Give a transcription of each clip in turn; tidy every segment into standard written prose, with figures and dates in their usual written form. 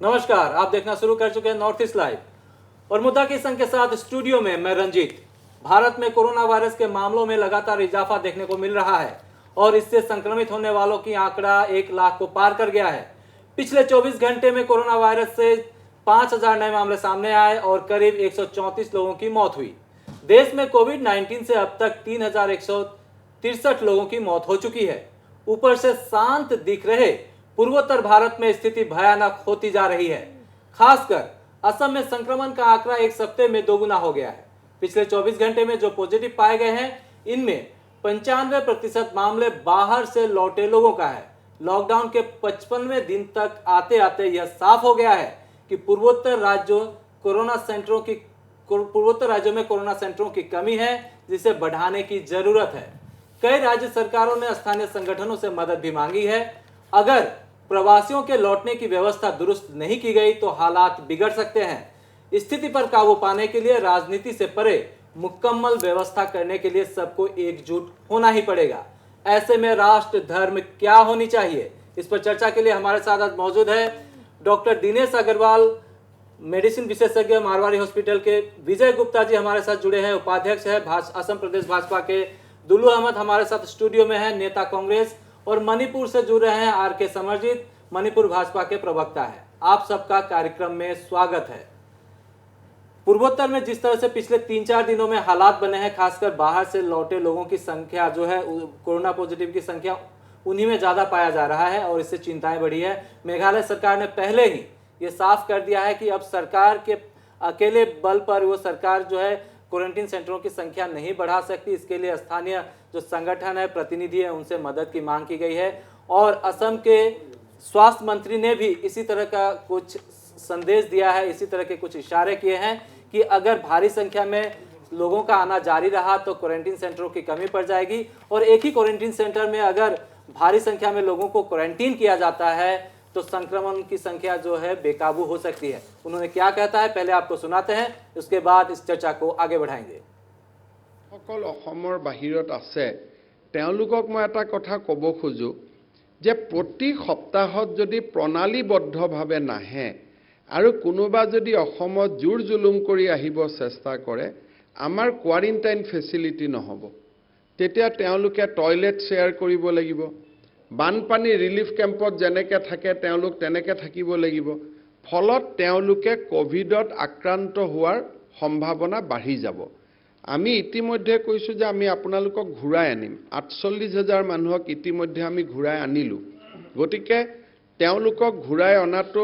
नमस्कार, आप देखना शुरू कर चुके हैं नॉर्थ ईस्ट लाइव और मुद्दा के संग के साथ स्टूडियो में मैं रंजीत। भारत में कोरोना वायरस के मामलों में लगातार इजाफा देखने को मिल रहा है और इससे संक्रमित होने वालों की आंकड़ा 1 लाख को पार कर गया है। पिछले 24 घंटे में कोरोना वायरस से 5000 नए मामले सामने आए और करीब 134 लोगों की मौत हुई। देश में कोविड-19 से अब तक 3163 लोगों की मौत हो चुकी है। ऊपर से शांत दिख रहे पूर्वोत्तर भारत में स्थिति भयानक होती जा रही है। खासकर असम में संक्रमण का आंकड़ा एक सप्ताह में दोगुना हो गया है। पिछले 24 घंटे में जो पॉजिटिव पाए गए हैं, इनमें 95% मामले बाहर से लौटे लोगों का है। लॉकडाउन के 55वें दिन तक आते आते यह साफ हो गया है कि पूर्वोत्तर राज्यों में कोरोना सेंटरों की कमी है, जिसे बढ़ाने की जरूरत है। कई राज्य सरकारों ने स्थानीय संगठनों से मदद भी मांगी है। अगर प्रवासियों के लौटने की व्यवस्था दुरुस्त नहीं की गई तो हालात बिगड़ सकते हैं। स्थिति पर काबू पाने के लिए राजनीति से परे मुकम्मल व्यवस्था करने के लिए सबको एकजुट होना ही पड़ेगा। ऐसे में राष्ट्र धर्म क्या होनी चाहिए, इस पर चर्चा के लिए हमारे साथ आज मौजूद है डॉक्टर दिनेश अग्रवाल, मेडिसिन विशेषज्ञ, मारवाड़ी हॉस्पिटल के। विजय गुप्ता जी हमारे साथ जुड़े हैं, उपाध्यक्ष है असम प्रदेश भाजपा के। दुल्लू अहमद हमारे साथ स्टूडियो में है, नेता कांग्रेस। और मणिपुर से जुड़ रहे हैं आर के समरजीत, मणिपुर भाजपा के प्रवक्ता है। आप सबका कार्यक्रम में स्वागत है। पूर्वोत्तर में जिस तरह से पिछले 3-4 दिनों में हालात बने हैं, खासकर बाहर से लौटे लोगों की संख्या जो है, कोरोना पॉजिटिव की संख्या उन्हीं में ज्यादा पाया जा रहा है और इससे चिंताएं बढ़ी है। मेघालय सरकार ने पहले ही ये साफ कर दिया है कि अब सरकार के अकेले बल पर वो सरकार जो है क्वारंटीन सेंटरों की संख्या नहीं बढ़ा सकती। इसके लिए स्थानीय जो संगठन है, प्रतिनिधि है, उनसे मदद की मांग की गई है। और असम के स्वास्थ्य मंत्री ने भी इसी तरह का कुछ संदेश दिया है, इसी तरह के कुछ इशारे किए हैं कि अगर भारी संख्या में लोगों का आना जारी रहा तो क्वारंटीन सेंटरों की कमी पड़ जाएगी। और एक ही क्वारंटीन सेंटर में अगर भारी संख्या में लोगों को क्वारंटीन किया जाता है तो संक्रमण की संख्या जो है बेकाबू हो सकती है। उन्होंने क्या कहता है पहले आपको सुनाते हैं, उसके बाद इस चर्चा को आगे बढ़ाएंगे। সকল অসমৰ বাহিৰত আছে তেওঁলোকক মই এটা কথা ক'ব খোজো যে প্ৰতি সপ্তাহত যদি প্ৰণালীবদ্ধভাৱে নাহে আৰু কোনোবা যদি অসমত জোৰ জুলুম কৰি আহিব চেষ্টা কৰে, আমাৰ কোৱাৰেণ্টাইন ফেচিলিটি নহ'ব। তেতিয়া তেওঁলোকে টয়লেট শ্বেয়াৰ কৰিব লাগিব, বানপানী ৰিলিফ কেম্পত যেনেকৈ থাকে তেওঁলোক তেনেকৈ থাকিব লাগিব। ফলত তেওঁলোকে কোভিডত আক্ৰান্ত হোৱাৰ সম্ভাৱনা বাঢ়ি যাব। আমি ইতিমধ্যে কৈছোঁ যে আমি আপোনালোকক ঘূৰাই আনিম। 48,000 মানুহক ইতিমধ্যে আমি ঘূৰাই আনিলোঁ। গতিকে তেওঁলোকক ঘূৰাই অনাটো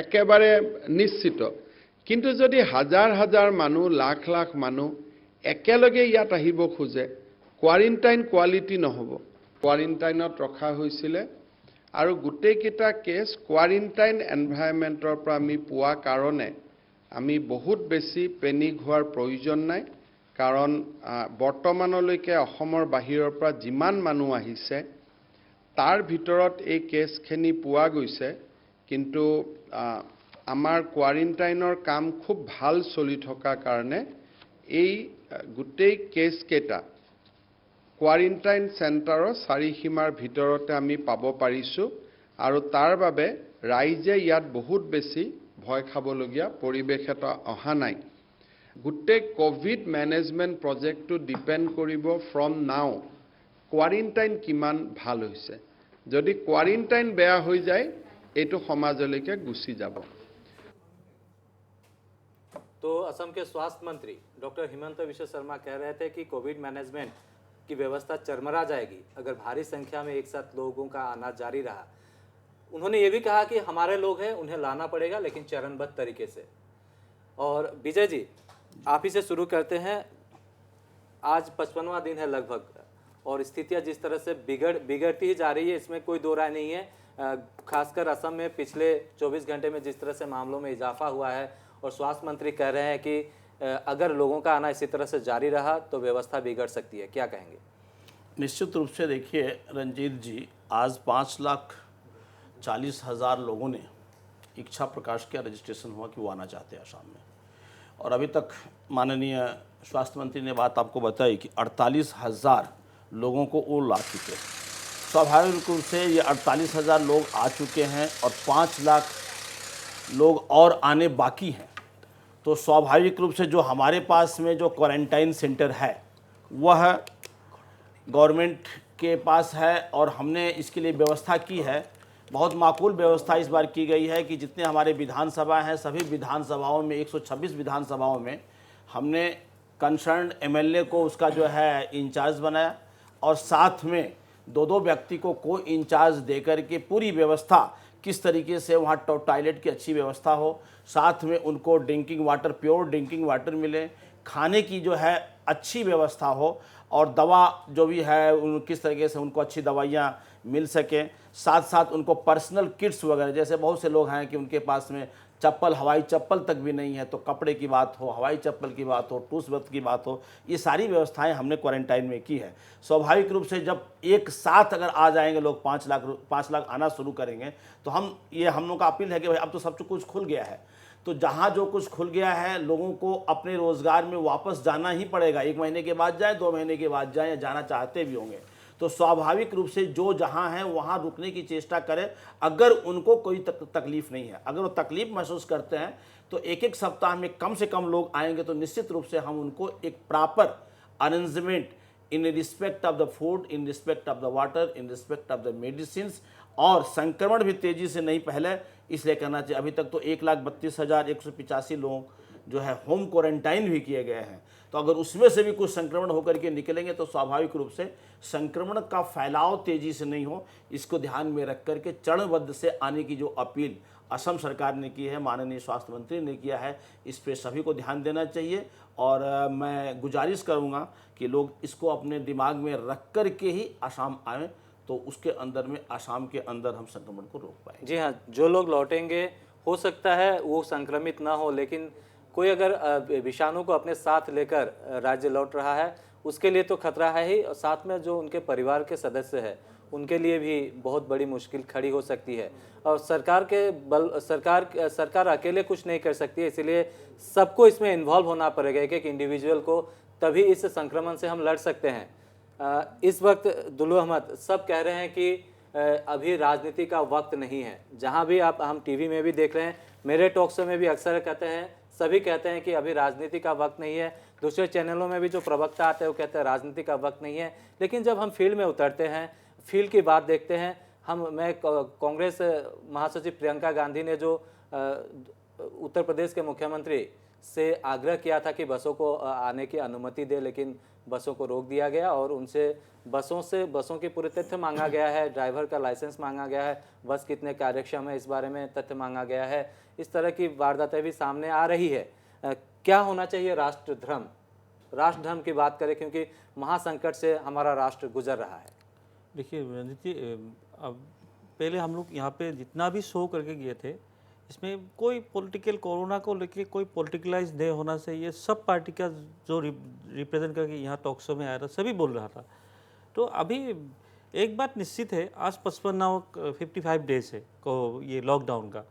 একেবাৰে নিশ্চিত। কিন্তু যদি হাজাৰ হাজাৰ মানুহ, লাখ লাখ মানুহ একেলগে ইয়াত আহিব খোজে, কোৱাৰেণ্টাইন কোৱালিটি নহ'ব। কোৱাৰেণ্টাইনত ৰখা হৈছিলে আৰু গোটেইকেইটা কেছ কোৱাৰেণ্টাইন এনভাইৰনমেণ্টৰ পৰা আমি পোৱা কাৰণে আমি বহুত বেছি পেনিক হোৱাৰ প্ৰয়োজন নাই। কাৰণ বৰ্তমানলৈকে অসমৰ বাহিৰৰ পৰা যিমান মানুহ আহিছে তাৰ ভিতৰত এই কেছখিনি পোৱা গৈছে। কিন্তু আমাৰ কোৱাৰেণ্টাইনৰ কাম খুব ভাল চলি থকা কাৰণে এই গোটেই কেছকেইটা কোৱাৰেণ্টাইন চেণ্টাৰৰ চাৰিসীমাৰ ভিতৰতে আমি পাব পাৰিছোঁ আৰু তাৰ বাবে ৰাইজে ইয়াত বহুত বেছি ভয় খাবলগীয়া পৰিৱেশ এটা অহা নাই। গোটেই কোভিড মেনেজমেণ্ট প্ৰজেক্টটো ডিপেণ্ড কৰিব ফ্ৰম নাও কোৱাৰেণ্টাইন কিমান ভাল হৈছে। যদি কোৱাৰেণ্টাইন বেয়া হৈ যায় এইটো সমাজলৈকে গুচি যাব। तो असम के स्वास्थ्य मंत्री डॉक्टर हिमंत विश्व शर्मा कह रहे थे कि कोविड मैनेजमेंट की व्यवस्था चरमरा जाएगी अगर भारी संख्या में एक साथ लोगों का आना जारी रहा। उन्होंने ये भी कहा कि हमारे लोग हैं, उन्हें लाना पड़ेगा, लेकिन चरणबद्ध तरीके से। और विजय जी, आप ही से शुरू करते हैं। आज 55वां दिन है लगभग और स्थितियां जिस तरह से बिगड़ती ही जा रही है, इसमें कोई दो राय नहीं है। खासकर असम में पिछले 24 घंटे में जिस तरह से मामलों में इजाफा हुआ है और स्वास्थ्य मंत्री कह रहे हैं कि अगर लोगों का आना इसी तरह से जारी रहा तो व्यवस्था बिगड़ सकती है, क्या कहेंगे? निश्चित रूप से देखिए रंजीत जी, आज 5,40,000 लोगों ने इच्छा प्रकाश किया, रजिस्ट्रेशन हुआ कि वो आना चाहते हैं आसाम में। और अभी तक माननीय स्वास्थ्य मंत्री ने बात आपको बताई कि 48,000 लोगों को वो ला चुके हैं। स्वाभाविक रूप से ये 48,000 लोग आ चुके हैं और 5 लाख लोग और आने बाकी हैं। तो स्वाभाविक रूप से जो हमारे पास में जो क्वारंटाइन सेंटर है वह गवर्नमेंट के पास है और हमने इसके लिए व्यवस्था की है। बहुत माकूल व्यवस्था इस बार की गई है कि जितने हमारे विधानसभा हैं सभी विधानसभाओं में 126 विधानसभाओं में हमने कंसर्न एमएलए को उसका जो है इंचार्ज बनाया और साथ में दो दो व्यक्ति को इंचार्ज देकर के पूरी व्यवस्था किस तरीके से वहाँ टॉयलेट की अच्छी व्यवस्था हो, साथ में उनको drinking water pure drinking water मिले, खाने की जो है अच्छी व्यवस्था हो और दवा जो भी है उन किस तरीके से उनको अच्छी दवाइयाँ मिल सकें, साथ साथ उनको पर्सनल किट्स वगैरह, जैसे बहुत से लोग हैं कि उनके पास में चप्पल हवाई चप्पल तक भी नहीं है, तो कपड़े की बात हो, हवाई चप्पल की बात हो, टूथब्रश की बात हो, ये सारी व्यवस्थाएं हमने क्वारंटाइन में की है। स्वाभाविक रूप से जब एक साथ अगर आ जाएंगे लोग 5 लाख आना शुरू करेंगे तो हम लोग का अपील है कि भाई अब तो सब कुछ खुल गया है, तो जहाँ जो कुछ खुल गया है लोगों को अपने रोज़गार में वापस जाना ही पड़ेगा। 1 महीने के बाद जाए, 2 महीने के बाद जाए, या जाना चाहते भी होंगे तो स्वाभाविक रूप से जो जहाँ हैं वहाँ रुकने की चेष्टा करें। अगर उनको कोई तकलीफ नहीं है, अगर वो तकलीफ महसूस करते हैं तो एक सप्ताह में कम से कम लोग आएंगे तो निश्चित रूप से हम उनको एक proper arrangement in respect of the food, in respect of the water, in respect of the medicine, और संक्रमण भी तेज़ी से नहीं फैले इसलिए करना चाहिए। अभी तक तो 1,32,185 लोग जो है होम क्वारंटाइन भी किए गए हैं, तो अगर उसमें से भी कुछ संक्रमण होकर के निकलेंगे तो स्वाभाविक रूप से संक्रमण का फैलाव तेज़ी से नहीं हो, इसको ध्यान में रख करके चरणबद्ध से आने की जो अपील असम सरकार ने की है, माननीय स्वास्थ्य मंत्री ने किया है, इस पे सभी को ध्यान देना चाहिए। और मैं गुजारिश करूँगा कि लोग इसको अपने दिमाग में रख कर के ही असम आएँ, तो उसके अंदर में असम के अंदर हम संक्रमण को रोक पाएंगे। जी हाँ, जो लोग लौटेंगे हो सकता है वो संक्रमित ना हो, लेकिन कोई अगर विषाणु को अपने साथ लेकर राज्य लौट रहा है उसके लिए तो खतरा है ही, और साथ में जो उनके परिवार के सदस्य हैं उनके लिए भी बहुत बड़ी मुश्किल खड़ी हो सकती है। और सरकार अकेले कुछ नहीं कर सकती है, इसीलिए सबको इसमें इन्वॉल्व होना पड़ेगा, एक इंडिविजुअल को, तभी इस संक्रमण से हम लड़ सकते हैं। इस वक्त दुल्लू अहमद सब कह रहे हैं कि अभी राजनीति का वक्त नहीं है। जहां भी हम टीवी में भी देख रहे हैं, मेरे टॉक शो में भी अक्सर कहते हैं, सभी कहते हैं कि अभी राजनीति का वक्त नहीं है। दूसरे चैनलों में भी जो प्रवक्ता आते हैं वो कहते हैं राजनीति का वक्त नहीं है। लेकिन जब हम फील्ड में उतरते हैं, फील्ड की बात देखते हैं, मैं कांग्रेस महासचिव प्रियंका गांधी ने जो उत्तर प्रदेश के मुख्यमंत्री से आग्रह किया था कि बसों को आने की अनुमति दे, लेकिन बसों को रोक दिया गया और उनसे बसों के पूरे तथ्य मांगा गया है, ड्राइवर का लाइसेंस मांगा गया है, बस कितने कार्यक्षम है इस बारे में तथ्य मांगा गया है। इस तरह की वारदातें भी सामने आ रही है। क्या होना चाहिए राष्ट्र धर्म की बात करें, क्योंकि महासंकट से हमारा राष्ट्र गुजर रहा है। देखिए रणजीत जी, अब पहले हम लोग यहाँ पे जितना भी शो करके गए थे, इसमें कोई पॉलिटिकल कोरोना को लेके कोई पॉलिटिकलाइज नहीं होना चाहिए। सब पार्टी का जो रिप्रेजेंट करके यहाँ टॉक शो में आया था सभी बोल रहा था। तो अभी एक बात निश्चित है, आज 55 डेज है को ये लॉकडाउन का,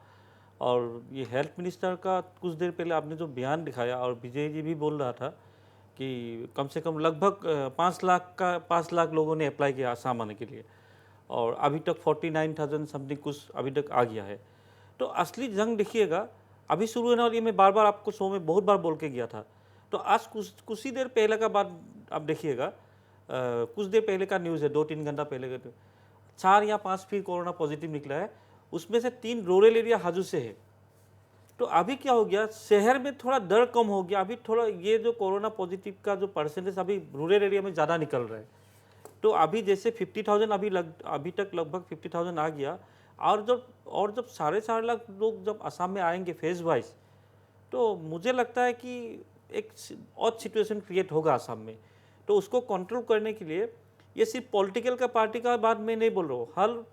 और ये हेल्थ मिनिस्टर का कुछ देर पहले आपने जो बयान दिखाया, और विजय जी भी बोल रहा था कि कम से कम लगभग 5 लाख लोगों ने अप्लाई किया आसाम आने के लिए, और अभी तक 49,000 समथिंग कुछ अभी तक आ गया है। तो असली जंग देखिएगा अभी शुरू होने वाली है। मैं बार बार आपको शो में बहुत बार बोल के गया था। तो आज कुछ ही देर पहले का बात आप देखिएगा, कुछ देर पहले का न्यूज़ है, 2-3 घंटा पहले का, 4 या 5 फिर कोरोना पॉजिटिव निकला है, उसमें से 3 रूरल एरिया हाजू से है। तो अभी क्या हो गया, शहर में थोड़ा डर कम हो गया। अभी थोड़ा ये जो कोरोना पॉजिटिव का जो परसेंटेज अभी रूरल एरिया में ज़्यादा निकल रहा है। तो अभी जैसे 50,000 अभी तक लगभग 50,000 आ गया, और जब 4.5 लाख लोग जब असम में आएंगे फेज वाइज, तो मुझे लगता है कि एक और सिचुएशन क्रिएट होगा असम में। तो उसको कंट्रोल करने के लिए ये सिर्फ पॉलिटिकल का पार्टी का बात मैं नहीं बोल रहा हूँ, हर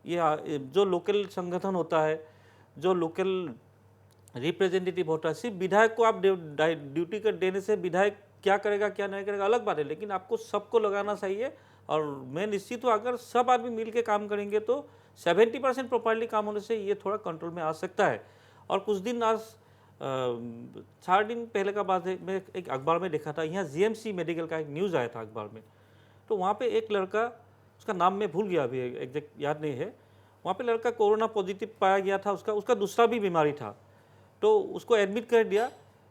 ये जो लोकल संगठन होता है, जो लोकल रिप्रेजेंटेटिव होता है, सिर्फ विधायक को आप ड्यूटी कर देने से विधायक क्या करेगा क्या नहीं करेगा अलग बात है, लेकिन आपको सबको लगाना चाहिए। और मैं निश्चित हूँ अगर सब आदमी मिल के काम करेंगे तो 70% प्रॉपरली काम होने से ये थोड़ा कंट्रोल में आ सकता है। और कुछ दिन आज 4 दिन पहले का बात है, मैं एक अखबार में देखा था, यहाँ GMC मेडिकल का एक न्यूज़ आया था अखबार में। तो वहाँ पे एक लड़का, उसका नाम मैं भूल गया, अभी एग्जैक्ट याद नहीं है, वहाँ पे लड़का कोरोना पॉजिटिव पाया गया था, उसका दूसरा भी बीमारी था। तो उसको एडमिट कर दिया,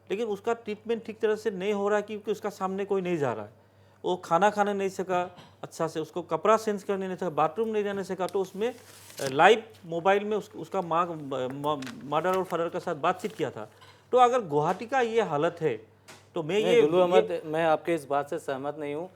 लेकिन उसका ट्रीटमेंट ठीक तरह से नहीं हो रहा है क्योंकि उसका सामने कोई नहीं जा रहा है। वो खाना खाने नहीं सका अच्छा से, उसको कपड़ा सेंस करने नहीं सका, बाथरूम नहीं जाने सका। तो उसमें लाइव मोबाइल में उसका मदर और फादर के साथ बातचीत किया था। तो अगर गुवाहाटी का ये हालत है तो मैं नहीं, दुल्लू अहमद, मैं आपके इस बात से सहमत नहीं हूँ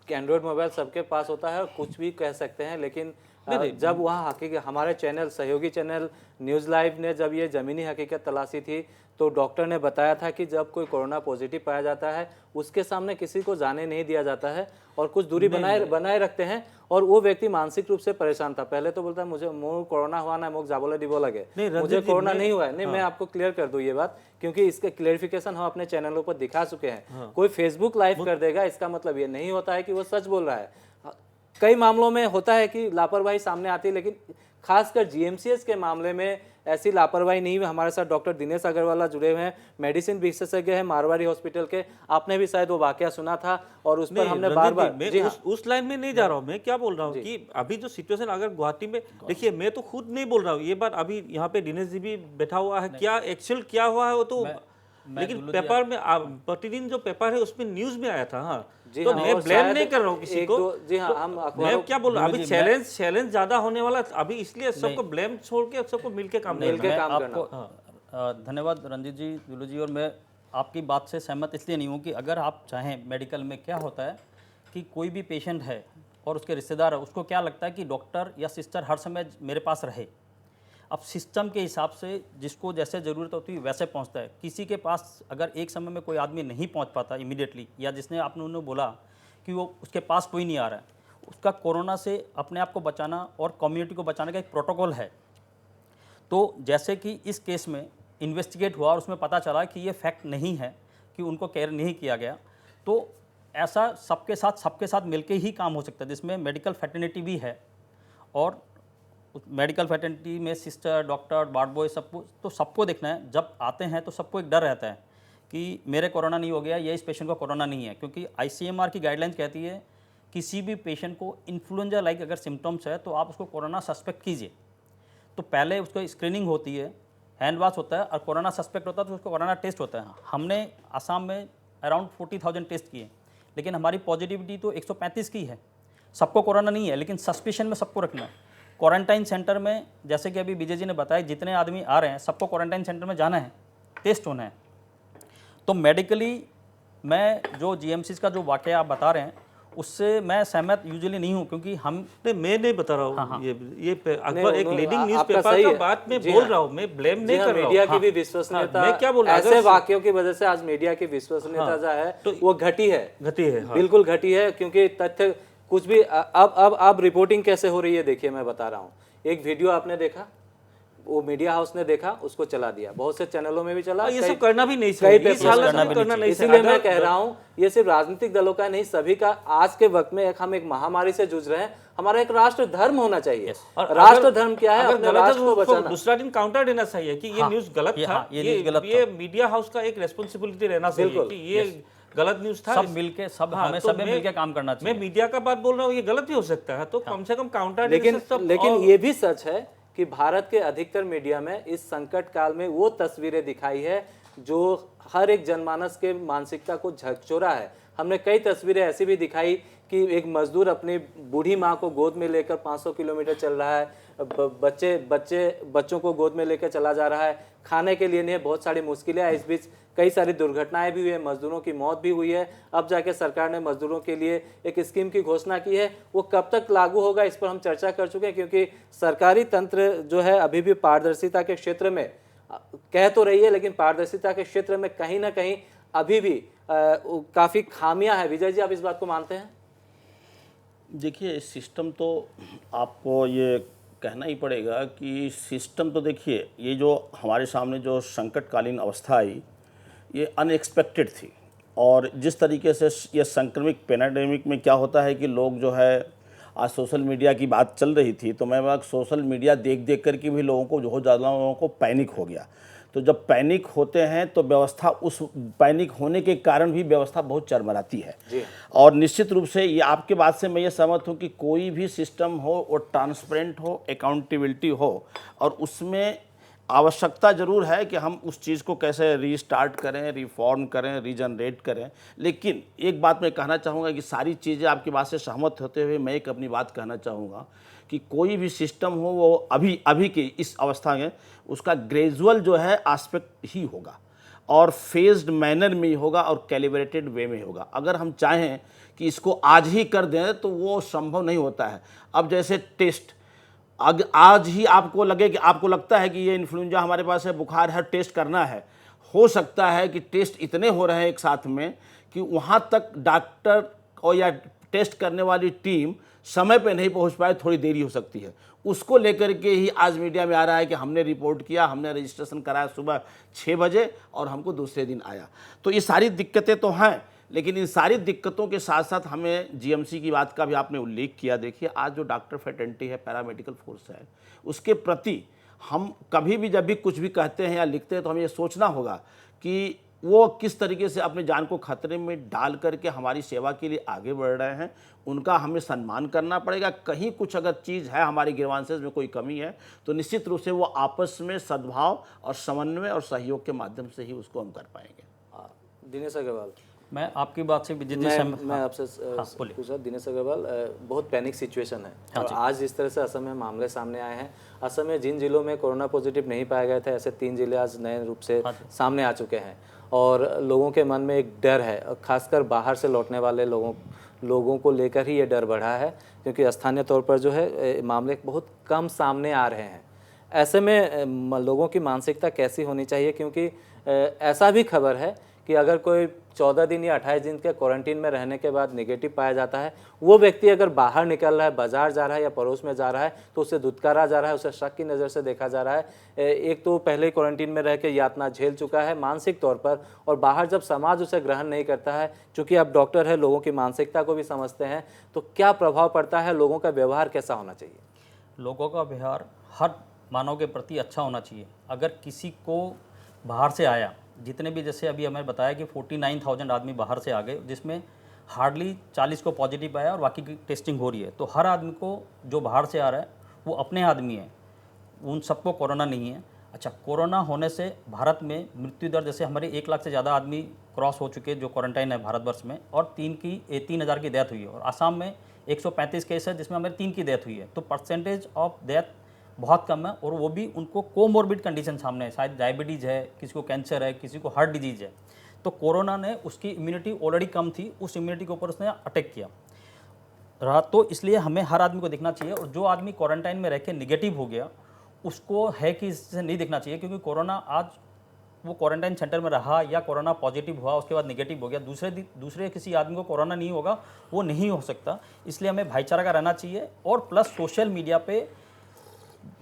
कि एंड्रॉयड मोबाइल सबके पास होता है और कुछ भी कह सकते हैं, लेकिन जब वहाँ हकीकत, हमारे चैनल, सहयोगी चैनल न्यूज़ लाइव ने जब ये ज़मीनी हकीकत तलाशी थी तो डॉक्टर ने बताया था कि जब कोई कोरोना पॉजिटिव पाया जाता है उसके सामने किसी को जाने नहीं दिया जाता है और कुछ दूरी बनाए रखते हैं। और वो व्यक्ति मानसिक रूप से परेशान था। पहले तो बोलता है मुझे मुझे कोरोना हुआ ना, मुझे जाबोला डिबो लगे, मुझे कोरोना नहीं हुआ है। नहीं, मैं आपको क्लियर कर दूं ये बात, क्योंकि इसका क्लियरिफिकेशन हम अपने चैनलों पर दिखा चुके हैं। कोई फेसबुक लाइव कर देगा इसका मतलब ये नहीं होता है कि वो सच बोल रहा है। कई मामलों में होता है कि लापरवाही सामने आती है, लेकिन खासकर जीएमसीएच के मामले में ऐसी लापरवाही नहीं हुई। हमारे साथ डॉक्टर दिनेश अग्रवाल जुड़े हुए हैं, मेडिसिन विशेषज्ञ हैं मारवाड़ी हॉस्पिटल के। आपने भी शायद वो वाकया सुना था और उस पर हमने बार-बार, जी हाँ, उस लाइन में नहीं जा रहा हूँ। मैं क्या बोल रहा हूँ कि अभी जो सिचुएशन अगर गुवाहाटी में, देखिए मैं तो खुद नहीं बोल रहा हूँ ये बात, अभी यहाँ पे दिनेश जी भी बैठा हुआ है, क्या एक्चुअल क्या हुआ है वो तो, लेकिन पेपर में प्रतिदिन जो पेपर है उसमें न्यूज में आया था। हाँ, तो मैं ब्लेम नहीं कर रहा हूँ किसी को। जी हाँ, हम मैं क्या बोल रहा हूँ, अभी चैलेंज ज्यादा होने वाला, अभी इसलिए सबको ब्लेम छोड़ के सबको मिलके काम करना। धन्यवाद रंजीत जी, दुल्लू जी। और मैं आपकी बात से सहमत इसलिए नहीं हूँ कि अगर आप चाहें, मेडिकल में क्या होता है कि कोई भी पेशेंट है और उसके रिश्तेदार है, उसको क्या लगता है कि डॉक्टर या सिस्टर हर समय मेरे पास रहे। अब सिस्टम के हिसाब से जिसको जैसे ज़रूरत होती है वैसे पहुंचता है। किसी के पास अगर एक समय में कोई आदमी नहीं पहुंच पाता इमीडिएटली, या जिसने आपने उन्होंने बोला कि वो उसके पास कोई नहीं आ रहा है, उसका कोरोना से अपने आप को बचाना और कम्युनिटी को बचाने का एक प्रोटोकॉल है। तो जैसे कि इस केस में इन्वेस्टिगेट हुआ और उसमें पता चला कि ये फैक्ट नहीं है कि उनको केयर नहीं किया गया, तो ऐसा सबके साथ मिलके ही काम हो सकता है, जिसमें मेडिकल फैटर्निटी भी है। और मेडिकल फैटर्निटी में सिस्टर, डॉक्टर, वार्ड बॉय, तो सबको देखना है। जब आते हैं तो सबको एक डर रहता है कि मेरे कोरोना नहीं हो गया, ये इस पेशेंट को कोरोना नहीं है, क्योंकि ICMR की गाइडलाइंस कहती है किसी भी पेशेंट को इन्फ्लुएंजा लाइक अगर सिम्टम्स है तो आप उसको कोरोना सस्पेक्ट कीजिए। तो पहले उसको स्क्रीनिंग होती है, हैंड वॉश होता है, और कोरोना सस्पेक्ट होता है तो उसको कोरोना टेस्ट होता है। हमने आसाम में अराउंड 40,000 टेस्ट किए, लेकिन हमारी पॉजिटिविटी तो 135 की है। सबको कोरोना नहीं है, लेकिन सस्पिशन में सबको रखना है। क्वारंटाइन सेंटर में, जैसे कि अभी विजय जी ने बताया, जितने आदमी आ रहे हैं सबको क्वारंटाइन सेंटर में जाना है, टेस्ट होना है। तो मेडिकली मैं जो GMCs का जो वाकया आप बता रहे हैं उससे मैं सहमत यूजुअली नहीं हूं, क्योंकि हम मैं नहीं बता रहा हूँ। हाँ। ये अखबार एक लीडिंग न्यूज़पेपर का बात मैं बोल रहा हूँ, मैं ब्लेम नहीं कर रहा हूँ। मीडिया की भी विश्वसनीयता, मैं क्या बोल रहा हूँ, ऐसे वाक्यों की वजह से आज मीडिया की विश्वसनीयता जो है वो घटी है, बिल्कुल घटी है। क्योंकि तथ्य कुछ भी, अब रिपोर्टिंग कैसे हो रही है देखिए, मैं बता रहा हूँ। एक वीडियो आपने देखा, वो मीडिया हाउस ने देखा, उसको चला दिया, बहुत से चैनलों में भी चला, ये सब करना भी नहीं चाहिए, चाहिए। इसीलिए मैं कह रहा हूँ ये सिर्फ राजनीतिक दलों का नहीं, सभी का। आज के वक्त में हम एक महामारी से जूझ रहे हैं, हमारा एक राष्ट्र धर्म होना चाहिए। और राष्ट्र धर्म क्या है? अपने राष्ट्र को बचाना। दूसरा दिन काउंटर देना चाहिए कि ये न्यूज़ गलत था, ये मीडिया हाउस का एक रेस्पॉन्सिबिलिटी रहना चाहिए कि ये गलत न्यूज़ था। सब मिलके हमें सब मिलके काम करना चाहिए। मैं मीडिया का बात बोल रहा हूँ, ये गलत भी हो सकता है, तो कम से कम काउंटर। लेकिन ये भी सच है कि भारत के अधिकतर मीडिया में इस संकट काल में वो तस्वीरें दिखाई है जो हर एक जनमानस के मानसिकता को झकझोरा है। हमने कई तस्वीरें ऐसी भी दिखाई कि एक मजदूर अपनी बूढ़ी माँ को गोद में लेकर 500 किलोमीटर चल रहा है, बच्चों को गोद में लेकर चला जा रहा है, खाने के लिए नहीं, बहुत सारी मुश्किलें हैं। इस बीच कई सारी दुर्घटनाएं भी हुई है, मजदूरों की मौत भी हुई है। अब जाके सरकार ने मजदूरों के लिए एक स्कीम की घोषणा की है, वो कब तक लागू होगा इस पर हम चर्चा कर चुके हैं, क्योंकि सरकारी तंत्र जो है अभी भी पारदर्शिता के क्षेत्र में कह तो रही है, लेकिन पारदर्शिता के क्षेत्र में कहीं ना कहीं अभी भी काफ़ी खामियां हैं। विजय जी, आप इस बात को मानते हैं? देखिए, सिस्टम तो आपको ये कहना ही पड़ेगा कि सिस्टम तो देखिए, ये जो हमारे सामने जो संकटकालीन अवस्था आई ये अनएक्सपेक्टेड थी। और जिस तरीके से ये संक्रमित पैंडेमिक में क्या होता है कि लोग जो है, आज सोशल मीडिया की बात चल रही थी तो मैं सोशल मीडिया देख कर के भी लोगों को बहुत ज़्यादा लोगों को पैनिक हो गया। तो जब पैनिक होते हैं तो व्यवस्था, उस पैनिक होने के कारण भी व्यवस्था बहुत चरमराती है। और निश्चित रूप से ये आपके बात से मैं ये सहमत हूँ कि कोई भी सिस्टम हो वो ट्रांसपेरेंट हो, अकाउंटेबिलिटी हो, और उसमें आवश्यकता जरूर है कि हम उस चीज़ को कैसे रीस्टार्ट करें, रिफॉर्म करें, रीजनरेट करें। लेकिन एक बात मैं कहना चाहूँगा कि सारी चीज़ें आपकी बात से सहमत होते हुए मैं एक अपनी बात कहना चाहूँगा कि कोई भी सिस्टम हो वो अभी की इस अवस्था में उसका ग्रेजुअल जो है एस्पेक्ट ही होगा और फेज्ड मैनर में ही होगा और कैलिब्रेटेड वे में होगा। अगर हम चाहें कि इसको आज ही कर दें तो वो संभव नहीं होता है। अब जैसे टेस्ट आज ही आपको लगे कि आपको लगता है कि ये इन्फ्लुएंजा हमारे पास है, बुखार है, टेस्ट करना है, हो सकता है कि टेस्ट इतने हो रहे हैं एक साथ में कि वहाँ तक डॉक्टर और या टेस्ट करने वाली टीम समय पे नहीं पहुँच पाए, थोड़ी देरी हो सकती है। उसको लेकर के ही आज मीडिया में आ रहा है कि हमने रिपोर्ट किया, हमने रजिस्ट्रेशन कराया सुबह 6 बजे और हमको दूसरे दिन आया। तो ये सारी दिक्कतें तो हैं, लेकिन इन सारी दिक्कतों के साथ साथ हमें जीएमसी की बात का भी आपने उल्लेख किया। देखिए आज जो डॉक्टर फैटर्निटी है, पैरामेडिकल फोर्स है, उसके प्रति हम कभी भी जब भी कुछ भी कहते हैं या लिखते हैं तो हमें ये सोचना होगा कि वो किस तरीके से अपनी जान को खतरे में डाल करके हमारी सेवा के लिए आगे बढ़ रहे हैं। उनका हमें सम्मान करना पड़ेगा। कहीं कुछ अगर चीज़ है, हमारी ग्रीवांसेस में कोई कमी है, तो निश्चित रूप से वो आपस में सद्भाव और समन्वय और सहयोग के माध्यम से ही उसको हम कर पाएंगे। दिनेश अग्रवाल, मैं आपकी बात से विजय जी मैं आपसे पूछा। दिनेश अग्रवाल, बहुत पैनिक सिचुएशन है और आज जिस तरह से असम में मामले सामने आए हैं, असम में जिन जिलों में कोरोना पॉजिटिव नहीं पाए गए थे, ऐसे 3 जिले आज नए रूप से सामने आ चुके हैं और लोगों के मन में एक डर है, खासकर बाहर से लौटने वाले लोगों को लेकर ही ये डर बढ़ा है, क्योंकि स्थानीय तौर पर जो है मामले बहुत कम सामने आ रहे हैं। ऐसे में लोगों की मानसिकता कैसी होनी चाहिए, क्योंकि ऐसा भी खबर है कि अगर कोई 14 दिन या 28 दिन के क्वारंटीन में रहने के बाद नेगेटिव पाया जाता है, वो व्यक्ति अगर बाहर निकल रहा है, बाजार जा रहा है या पड़ोस में जा रहा है, तो उसे धुतकारा जा रहा है, उसे शक की नज़र से देखा जा रहा है। एक तो पहले क्वारंटीन में रह के यातना झेल चुका है मानसिक तौर पर, और बाहर जब समाज उसे ग्रहण नहीं करता है, चूँकि आप डॉक्टर है, लोगों की मानसिकता को भी समझते हैं, तो क्या प्रभाव पड़ता है, लोगों का व्यवहार कैसा होना चाहिए? लोगों का व्यवहार हर मानव के प्रति अच्छा होना चाहिए। अगर किसी को बाहर से आया, जितने भी, जैसे अभी हमें बताया कि 49,000 आदमी बाहर से आ गए, जिसमें हार्डली 40 को पॉजिटिव आया और बाकी की टेस्टिंग हो रही है, तो हर आदमी को जो बाहर से आ रहा है वो अपने आदमी है, उन सबको कोरोना नहीं है। अच्छा, कोरोना होने से भारत में मृत्यु दर, जैसे हमारे 1 लाख से ज़्यादा आदमी क्रॉस हो चुके जो क्वारंटाइन है भारतवर्ष में, और 3,000 की डेथ हुई है, और आसाम में 135 केस है जिसमें हमारे 3 की डेथ हुई है। तो परसेंटेज ऑफ डेथ बहुत कम है, और वो भी उनको कोमोर्बिड कंडीशन सामने है, शायद डायबिटीज़ है, किसी को कैंसर है, किसी को हार्ट डिजीज़ है। तो कोरोना ने, उसकी इम्यूनिटी ऑलरेडी कम थी, उस इम्यूनिटी के ऊपर उसने अटैक किया रहा। तो इसलिए हमें हर आदमी को देखना चाहिए, और जो आदमी क्वारंटाइन में रह के निगेटिव हो गया उसको है कि इससे नहीं देखना चाहिए, क्योंकि कोरोना आज वो क्वारंटाइन सेंटर में रहा या कोरोना पॉजिटिव हुआ, उसके बाद नेगेटिव हो गया, दूसरे किसी आदमी को कोरोना नहीं होगा, वो नहीं हो सकता। इसलिए हमें भाईचारा का रहना चाहिए, और प्लस सोशल मीडिया पे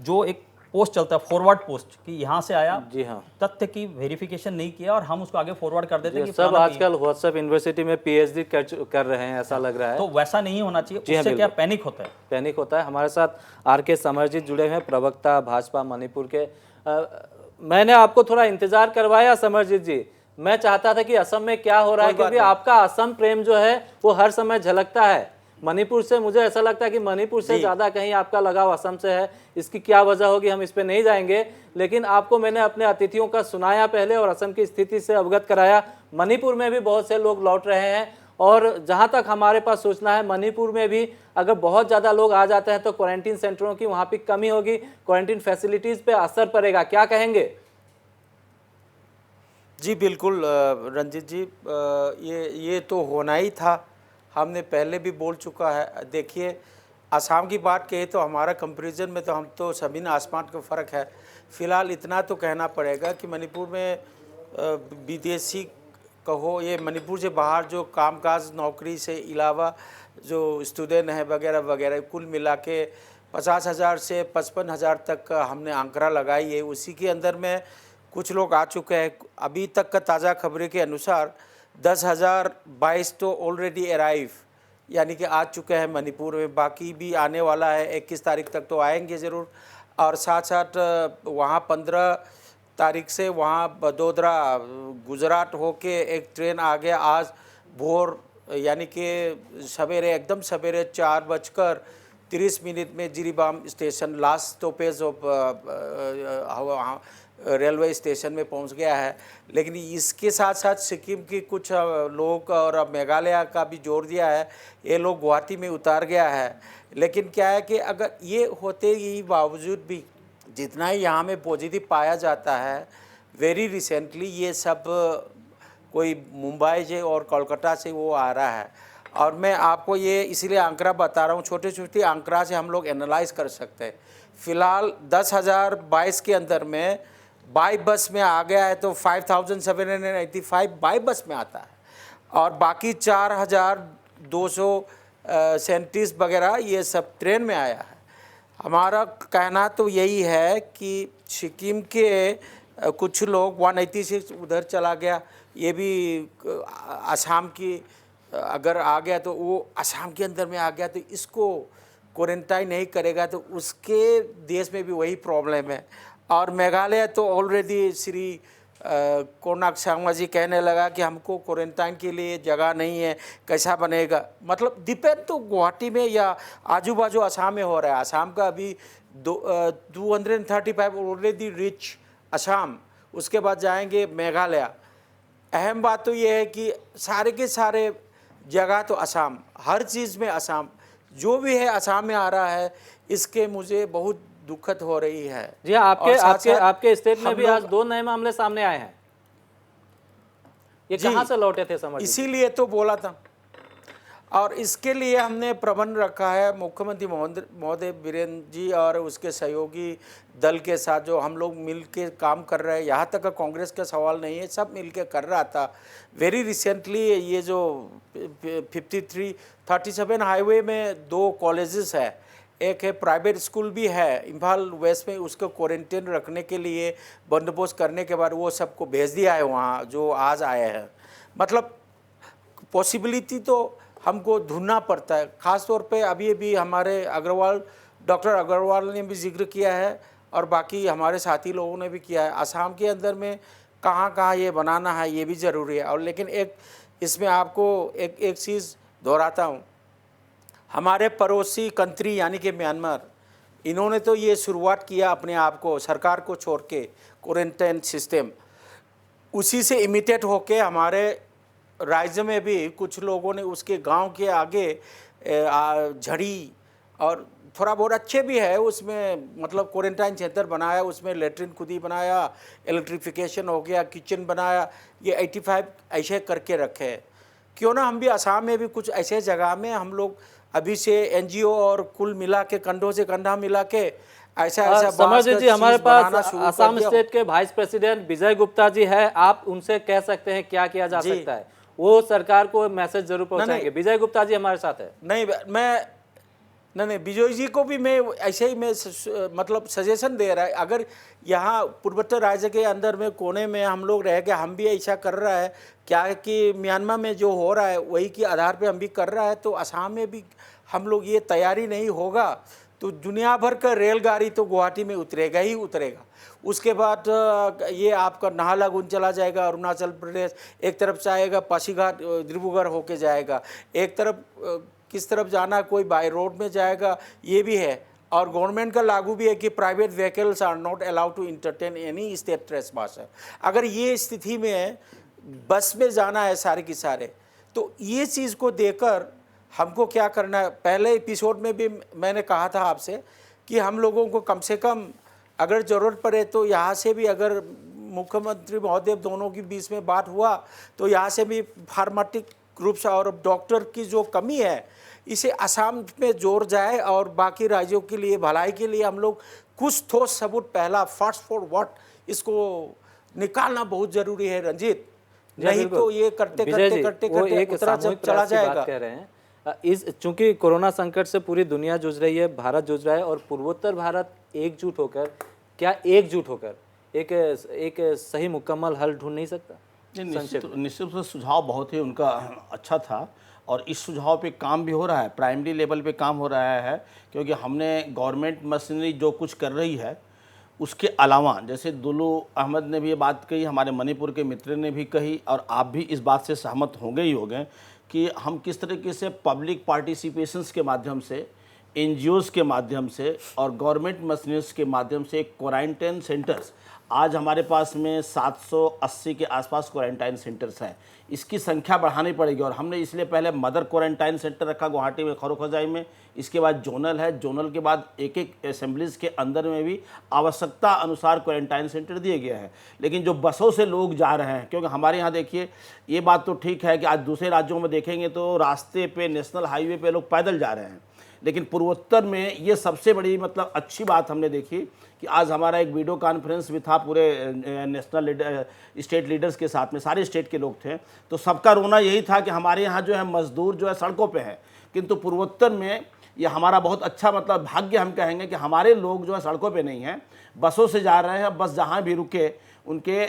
जो एक पोस्ट चलता है, फॉरवर्ड पोस्ट, कि यहाँ से आया, जी हाँ, तथ्य की वेरिफिकेशन नहीं किया और हम उसको आगे फॉरवर्ड कर देते हैं कि सब आजकल व्हाट्सएप यूनिवर्सिटी में पीएचडी कर रहे हैं, ऐसा लग रहा है। तो वैसा नहीं होना चाहिए, जी हाँ, उससे क्या बिल्कुल। पैनिक होता है। हमारे साथ आर.के. समरजीत जुड़े हैं, प्रवक्ता भाजपा मणिपुर के। मैंने आपको थोड़ा इंतजार करवाया समरजीत जी, मैं चाहता था कि असम में क्या हो रहा है, क्योंकि आपका असम प्रेम जो है वो हर समय झलकता है। मणिपुर से मुझे ऐसा लगता है कि मणिपुर से ज़्यादा कहीं आपका लगाव असम से है। इसकी क्या वजह होगी, हम इस पे नहीं जाएंगे, लेकिन आपको मैंने अपने अतिथियों का सुनाया पहले और असम की स्थिति से अवगत कराया। मणिपुर में भी बहुत से लोग लौट रहे हैं, और जहां तक हमारे पास सूचना है, मणिपुर में भी अगर बहुत ज़्यादा लोग आ जाते हैं तो क्वारंटीन सेंटरों की वहाँ पर कमी होगी, क्वारंटीन फैसिलिटीज़ पे असर पड़ेगा। क्या कहेंगे? जी बिल्कुल रंजीत जी, ये तो होना ही था, हमने पहले भी बोल चुका है। देखिए, असम की बात कहे तो हमारा कंपैरिजन में तो हम तो ज़मीन आसमान का फ़र्क है। फ़िलहाल इतना तो कहना पड़ेगा कि मणिपुर में विदेशी कहो, ये मणिपुर से बाहर जो कामकाज नौकरी से अलावा जो स्टूडेंट हैं वगैरह वगैरह, कुल मिला के 50,000 से 55,000 तक का हमने आंकड़ा लगाई है। उसी के अंदर में कुछ लोग आ चुके हैं। अभी तक का ताज़ा खबरें के अनुसार 10,022 तो ऑलरेडी अराइव, यानी कि आ चुके हैं मणिपुर में। बाकी भी आने वाला है, 21 तारीख तक तो आएंगे ज़रूर। और साथ साथ वहाँ 15 तारीख से वहाँ बड़ोदरा गुजरात होके एक ट्रेन आ गया आज भोर, यानी कि सवेरे, एकदम सवेरे 4:30 30 मिनट में Jiribam station last stoppage of railway station में पहुंच गया है। लेकिन इसके साथ साथ सिक्किम की कुछ लोग और मेघालय का भी जोड़ दिया है, ये लोग गुवाहाटी में उतार गया है। लेकिन क्या है कि अगर ये होते ही बावजूद भी जितना ही यहाँ में पॉजिटिव पाया जाता है, वेरी रिसेंटली ये सब कोई मुंबई से और कोलकाता से वो आ रहा है। और मैं आपको ये इसीलिए आंकड़ा बता रहा हूँ, छोटे छोटे आंकड़ा से हम लोग एनालाइज कर सकते हैं। फ़िलहाल 10,022 के अंदर में बाई बस में आ गया है तो 5,785 बाई बस में आता है, और बाकी 4,237 वगैरह ये सब ट्रेन में आया है। हमारा कहना तो यही है कि सिक्किम के कुछ लोग 186 उधर चला गया, ये भी असम की अगर आ गया तो वो असम के अंदर में आ गया तो इसको क्वारंटाइन नहीं करेगा तो उसके देश में भी वही प्रॉब्लम है। और मेघालय तो ऑलरेडी श्री कोनाक सांगमा जी कहने लगा कि हमको क्वारंटाइन के लिए जगह नहीं है, कैसा बनेगा। मतलब डिपेंड तो गुवाहाटी में या आजू बाजू असम में हो रहा है। असम का अभी 235 ऑलरेडी रिच असम, उसके बाद जाएंगे मेघालय। अहम बात तो ये है कि सारे के सारे जगह तो असम, हर चीज़ में असम, जो भी है असम में आ रहा है, इसके मुझे बहुत दुखद हो रही है। जी हाँ, आपके और साथ आपके साथ आपके स्टेट में हम भी आज लोग- 2 नए मामले सामने आए हैं, ये जी, कहाँ से लौटे थे समझ लीजिए? इसीलिए तो बोला था। और इसके लिए हमने प्रबंध रखा है, मुख्यमंत्री महोदय बीरेंद्र जी और उसके सहयोगी दल के साथ जो हम लोग मिल के काम कर रहे हैं। यहाँ तक का कांग्रेस का सवाल नहीं है, सब मिल के कर रहा था। वेरी रिसेंटली ये जो 37 हाईवे में 2 कॉलेजेस है, एक है प्राइवेट स्कूल भी है इम्फाल वेस्ट में, उसको क्वारंटाइन रखने के लिए बंदोबस्त करने के बाद वो सबको भेज दिया है वहाँ जो आज आए हैं। मतलब पॉसिबिलिटी तो हमको ढूंढना पड़ता है। ख़ास तौर पे अभी हमारे डॉक्टर अग्रवाल ने भी जिक्र किया है और बाकी हमारे साथी लोगों ने भी किया है। असम के अंदर में कहाँ कहाँ ये बनाना है ये भी ज़रूरी है। और लेकिन एक इसमें आपको एक चीज़ दोहराता हूँ, हमारे पड़ोसी कंट्री यानी कि म्यांमार, इन्होंने तो ये शुरुआत किया अपने आप को सरकार को छोड़ के क्वारंटाइन सिस्टम, उसी से इमिटेट होके हमारे राज्य में भी कुछ लोगों ने उसके गांव के आगे झड़ी और थोड़ा बहुत अच्छे भी है उसमें, मतलब क्वारंटाइन सेंटर बनाया, उसमें लेटरिन खुद ही बनाया, इलेक्ट्रिफिकेशन हो गया, किचन बनाया, ये 85 ऐसे करके रखे हैं। क्यों ना हम भी असम में भी कुछ ऐसे जगह में हम लोग अभी से एनजीओ और कुल मिला के कंधों से कंधा मिला के ऐसा समझ जी, हमारे पास असम स्टेट के वाइस प्रेसिडेंट विजय गुप्ता जी है, आप उनसे कह सकते हैं क्या किया जा सकता है, वो सरकार को मैसेज जरूर पहुंचाएंगे। विजय गुप्ता जी हमारे साथ है। नहीं, विजय जी को भी मैं ऐसे ही मतलब सजेशन दे रहा है। अगर यहाँ पूर्वोत्तर राज्य के अंदर में कोने में हम लोग रह के हम भी ऐसा कर रहा है, क्या है कि म्यांमार में जो हो रहा है वही के आधार पे हम भी कर रहा है, तो असम में भी हम लोग ये तैयारी नहीं होगा तो दुनिया भर का रेलगाड़ी तो गुवाहाटी में उतरेगा ही उतरेगा। उसके बाद ये आपका नाहरलगुन चला जाएगा, अरुणाचल प्रदेश, एक तरफ से आएगा पासीघाट डिब्रूगढ़ होके जाएगा, एक तरफ किस तरफ जाना कोई बाय रोड में जाएगा, ये भी है। और गवर्नमेंट का लागू भी है कि private vehicles are not allowed to entertain any state trespasser. अगर ये स्थिति में बस में जाना है सारे की सारे, तो ये चीज़ को देकर हमको क्या करना है, पहले एपिसोड में भी मैंने कहा था आपसे कि हम लोगों को कम से कम अगर ज़रूरत पड़े तो यहाँ से भी, अगर मुख्यमंत्री महोदय दोनों के बीच में बात हुआ तो यहाँ से भी फार्माटिक ग्रुप्स और डॉक्टर की जो कमी है इसे असम में जोड़ जाए और बाकी राज्यों के लिए भलाई के लिए हम लोग कुछ ठोस सबूत, पहला फर्स्ट फॉर व्हाट, इसको निकालना बहुत ज़रूरी है रंजीत। नहीं तो ये करते उतना जब चला जाएगा। कह रहे हैं इस चूंकि कोरोना संकट से पूरी दुनिया जूझ रही है, भारत जूझ रहा है, और पूर्वोत्तर भारत एकजुट होकर एक सही मुकम्मल हल ढूंढ नहीं सकता? निश्चित रूप से सुझाव बहुत ही उनका अच्छा था और इस सुझाव पे काम भी हो रहा है, प्राइमरी लेवल पे काम हो रहा है, क्योंकि हमने गवर्नमेंट मशीनरी जो कुछ कर रही है उसके अलावा, जैसे दुलू अहमद ने भी ये बात कही, हमारे मणिपुर के मित्र ने भी कही और आप भी इस बात से सहमत होंगे ही होंगे कि हम किस तरीके से पब्लिक पार्टिसिपेशंस के माध्यम से एनजीओज़ के माध्यम से और गवर्नमेंट मशीनरीज के माध्यम से क्वारंटाइन सेंटर्स, आज हमारे पास में 780 के आसपास क्वारंटाइन सेंटर्स हैं। इसकी संख्या बढ़ानी पड़ेगी और हमने इसलिए पहले मदर क्वारंटाइन सेंटर रखा गुवाहाटी में, खरोखजाई में, इसके बाद जोनल है, जोनल के बाद एक एक असेंबलीज़ के अंदर में भी आवश्यकता अनुसार क्वारंटाइन सेंटर दिए गए हैं। लेकिन जो बसों से लोग जा रहे हैं, क्योंकि हमारे यहाँ देखिए ये बात तो ठीक है कि आज दूसरे राज्यों में देखेंगे तो रास्ते पे, नेशनल हाईवे पे लोग पैदल जा रहे हैं, लेकिन पूर्वोत्तर में ये सबसे बड़ी मतलब अच्छी बात हमने देखी कि आज हमारा एक वीडियो कॉन्फ्रेंस भी था पूरे नेशनल स्टेट लीडर्स के साथ में, सारे स्टेट के लोग थे, तो सबका रोना यही था कि हमारे यहाँ जो है मजदूर जो है सड़कों पे है, किंतु पूर्वोत्तर में ये हमारा बहुत अच्छा मतलब भाग्य हम कहेंगे कि हमारे लोग जो है सड़कों पे नहीं हैं, बसों से जा रहे हैं। बस जहाँ भी रुके उनके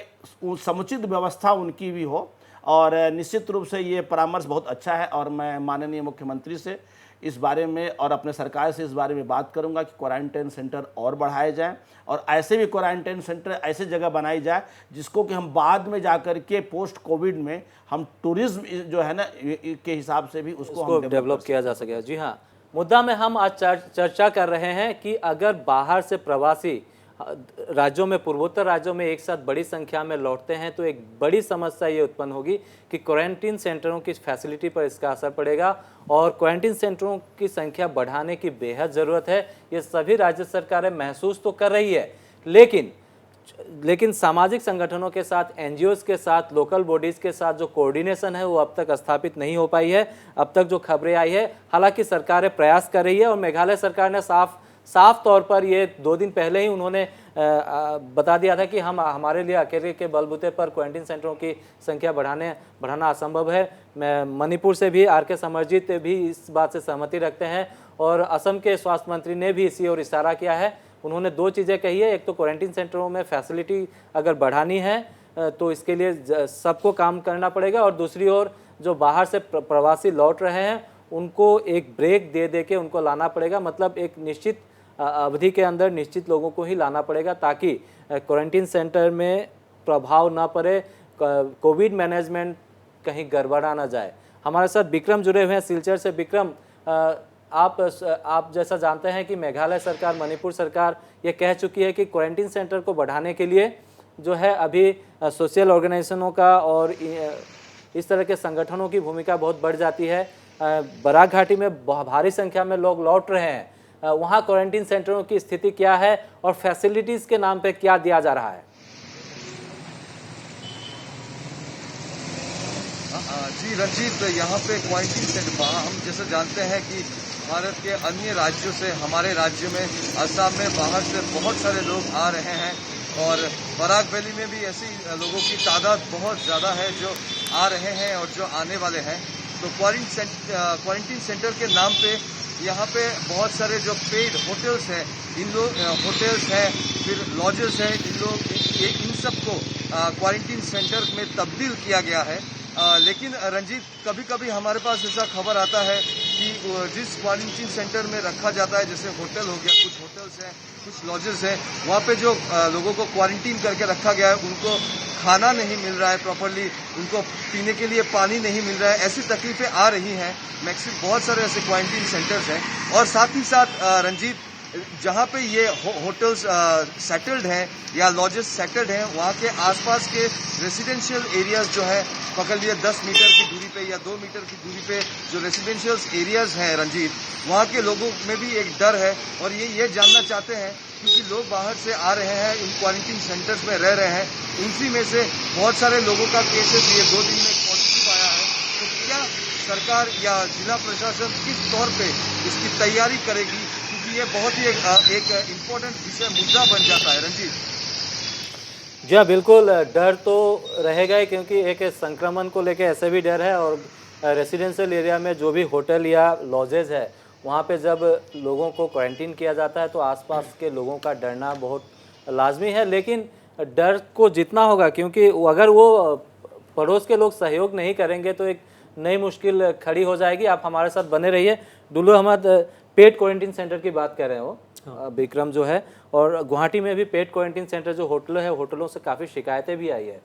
समुचित व्यवस्था उनकी भी हो, और निश्चित रूप से ये परामर्श बहुत अच्छा है। और मैं माननीय मुख्यमंत्री से इस बारे में और अपने सरकार से इस बारे में बात करूंगा कि क्वारंटाइन सेंटर और बढ़ाए जाएं, और ऐसे भी क्वारंटाइन सेंटर ऐसे जगह बनाई जाए जिसको कि हम बाद में जाकर के पोस्ट कोविड में हम टूरिज्म जो है ना के हिसाब से भी उसको डेवलप किया जा सके। जी हाँ, मुद्दा में हम आज चर्चा कर रहे हैं कि अगर बाहर से प्रवासी राज्यों में, पूर्वोत्तर राज्यों में एक साथ बड़ी संख्या में लौटते हैं तो एक बड़ी समस्या ये उत्पन्न होगी कि क्वारंटीन सेंटरों की फैसिलिटी पर इसका असर पड़ेगा, और क्वारंटीन सेंटरों की संख्या बढ़ाने की बेहद ज़रूरत है। ये सभी राज्य सरकारें महसूस तो कर रही है, लेकिन सामाजिक संगठनों के साथ, एनजीओज़ के साथ, लोकल बॉडीज़ के साथ जो कोऑर्डिनेशन है वो अब तक स्थापित नहीं हो पाई है। अब तक जो खबरें आई है, हालांकि सरकारें प्रयास कर रही है, और मेघालय सरकार ने साफ तौर पर ये 2 दिन पहले ही उन्होंने बता दिया था कि हमारे लिए अकेले के बलबूते पर क्वारंटीन सेंटरों की संख्या बढ़ाना असंभव है। मैं मणिपुर से भी आर.के. समरजीत भी इस बात से सहमति रखते हैं, और असम के स्वास्थ्य मंत्री ने भी इसी ओर इशारा किया है। उन्होंने 2 चीज़ें कही है, एक तो क्वारंटीन सेंटरों में फैसिलिटी अगर बढ़ानी है तो इसके लिए सबको काम करना पड़ेगा, और दूसरी ओर जो बाहर से प्रवासी लौट रहे हैं उनको एक ब्रेक दे के उनको लाना पड़ेगा। मतलब एक निश्चित अवधि के अंदर निश्चित लोगों को ही लाना पड़ेगा ताकि क्वारंटीन सेंटर में प्रभाव ना पड़े, कोविड मैनेजमेंट कहीं गड़बड़ा ना जाए। हमारे साथ विक्रम जुड़े हुए हैं सिलचर से। विक्रम, आप जैसा जानते हैं कि मेघालय सरकार, मणिपुर सरकार ये कह चुकी है कि क्वारंटीन सेंटर को बढ़ाने के लिए जो है अभी सोशल ऑर्गेनाइजेशनों का और इस तरह के संगठनों की भूमिका बहुत बढ़ जाती है। बराक घाटी में भारी संख्या में लोग लौट रहे हैं, वहाँ क्वारंटीन सेंटरों की स्थिति क्या है और फैसिलिटीज़ के नाम पे क्या दिया जा रहा है? जी रंजीत, यहाँ पे क्वारंटीन सेंटर हम जैसे जानते हैं कि भारत के अन्य राज्यों से हमारे राज्य में, असम में बाहर से बहुत सारे लोग आ रहे हैं, और बराक वैली में भी ऐसी लोगों की तादाद बहुत ज़्यादा है जो आ रहे हैं और जो आने वाले हैं। तो क्वारंटीन सेंटर के नाम पे यहाँ पे बहुत सारे जो पेड होटल्स हैं, होटल्स हैं, फिर लॉजेस हैं, इन सबको क्वारंटीन सेंटर में तब्दील किया गया है। लेकिन रंजीत, कभी कभी हमारे पास ऐसा खबर आता है कि जिस क्वारंटीन सेंटर में रखा जाता है, जैसे होटल हो गया, कुछ होटल्स हैं, कुछ लॉजेस हैं, वहाँ पे जो लोगों को क्वारंटीन करके रखा गया है उनको खाना नहीं मिल रहा है प्रॉपरली, उनको पीने के लिए पानी नहीं मिल रहा है, ऐसी तकलीफें आ रही हैं। मैक्सिमम बहुत सारे ऐसे क्वारंटीन सेंटर्स हैं, और साथ ही साथ रंजीत, जहाँ पे ये होटल्स सेटल्ड हैं या लॉजेस सेटल्ड हैं, वहाँ के आसपास के रेसिडेंशियल एरियाज जो है, पकड़ लिए 10 मीटर की दूरी पे या 2 मीटर की दूरी पे जो रेसिडेंशियल एरियाज हैं रंजीत, वहाँ के लोगों में भी एक डर है, और ये जानना चाहते हैं क्योंकि लोग बाहर से आ रहे हैं, इन क्वारंटीन सेंटर्स में रह रहे हैं, उसी में से बहुत सारे लोगों का केसेस ये 2 दिन में पॉजिटिव आया है। तो क्या सरकार या जिला प्रशासन किस तौर पे इसकी तैयारी करेगी, क्योंकि ये बहुत ही एक इम्पोर्टेंट विषय, मुद्दा बन जाता है रंजीत। जी हाँ, बिल्कुल डर तो रहेगा ही, क्योंकि एक संक्रमण को लेकर ऐसे भी डर है, और रेसिडेंशियल एरिया में जो भी होटल या लॉजेज है वहाँ पे जब लोगों को क्वारंटीन किया जाता है तो आसपास के लोगों का डरना बहुत लाजमी है। लेकिन डर को जितना होगा, क्योंकि अगर वो पड़ोस के लोग सहयोग नहीं करेंगे तो एक नई मुश्किल खड़ी हो जाएगी। आप हमारे साथ बने रहिए। Dulloo Ahmad, paid quarantine centre की बात कर रहे हो विक्रम जो है, और गुवाहाटी में भी पेड क्वारंटीन सेंटर जो होटल है, होटलों से काफ़ी शिकायतें भी आई है।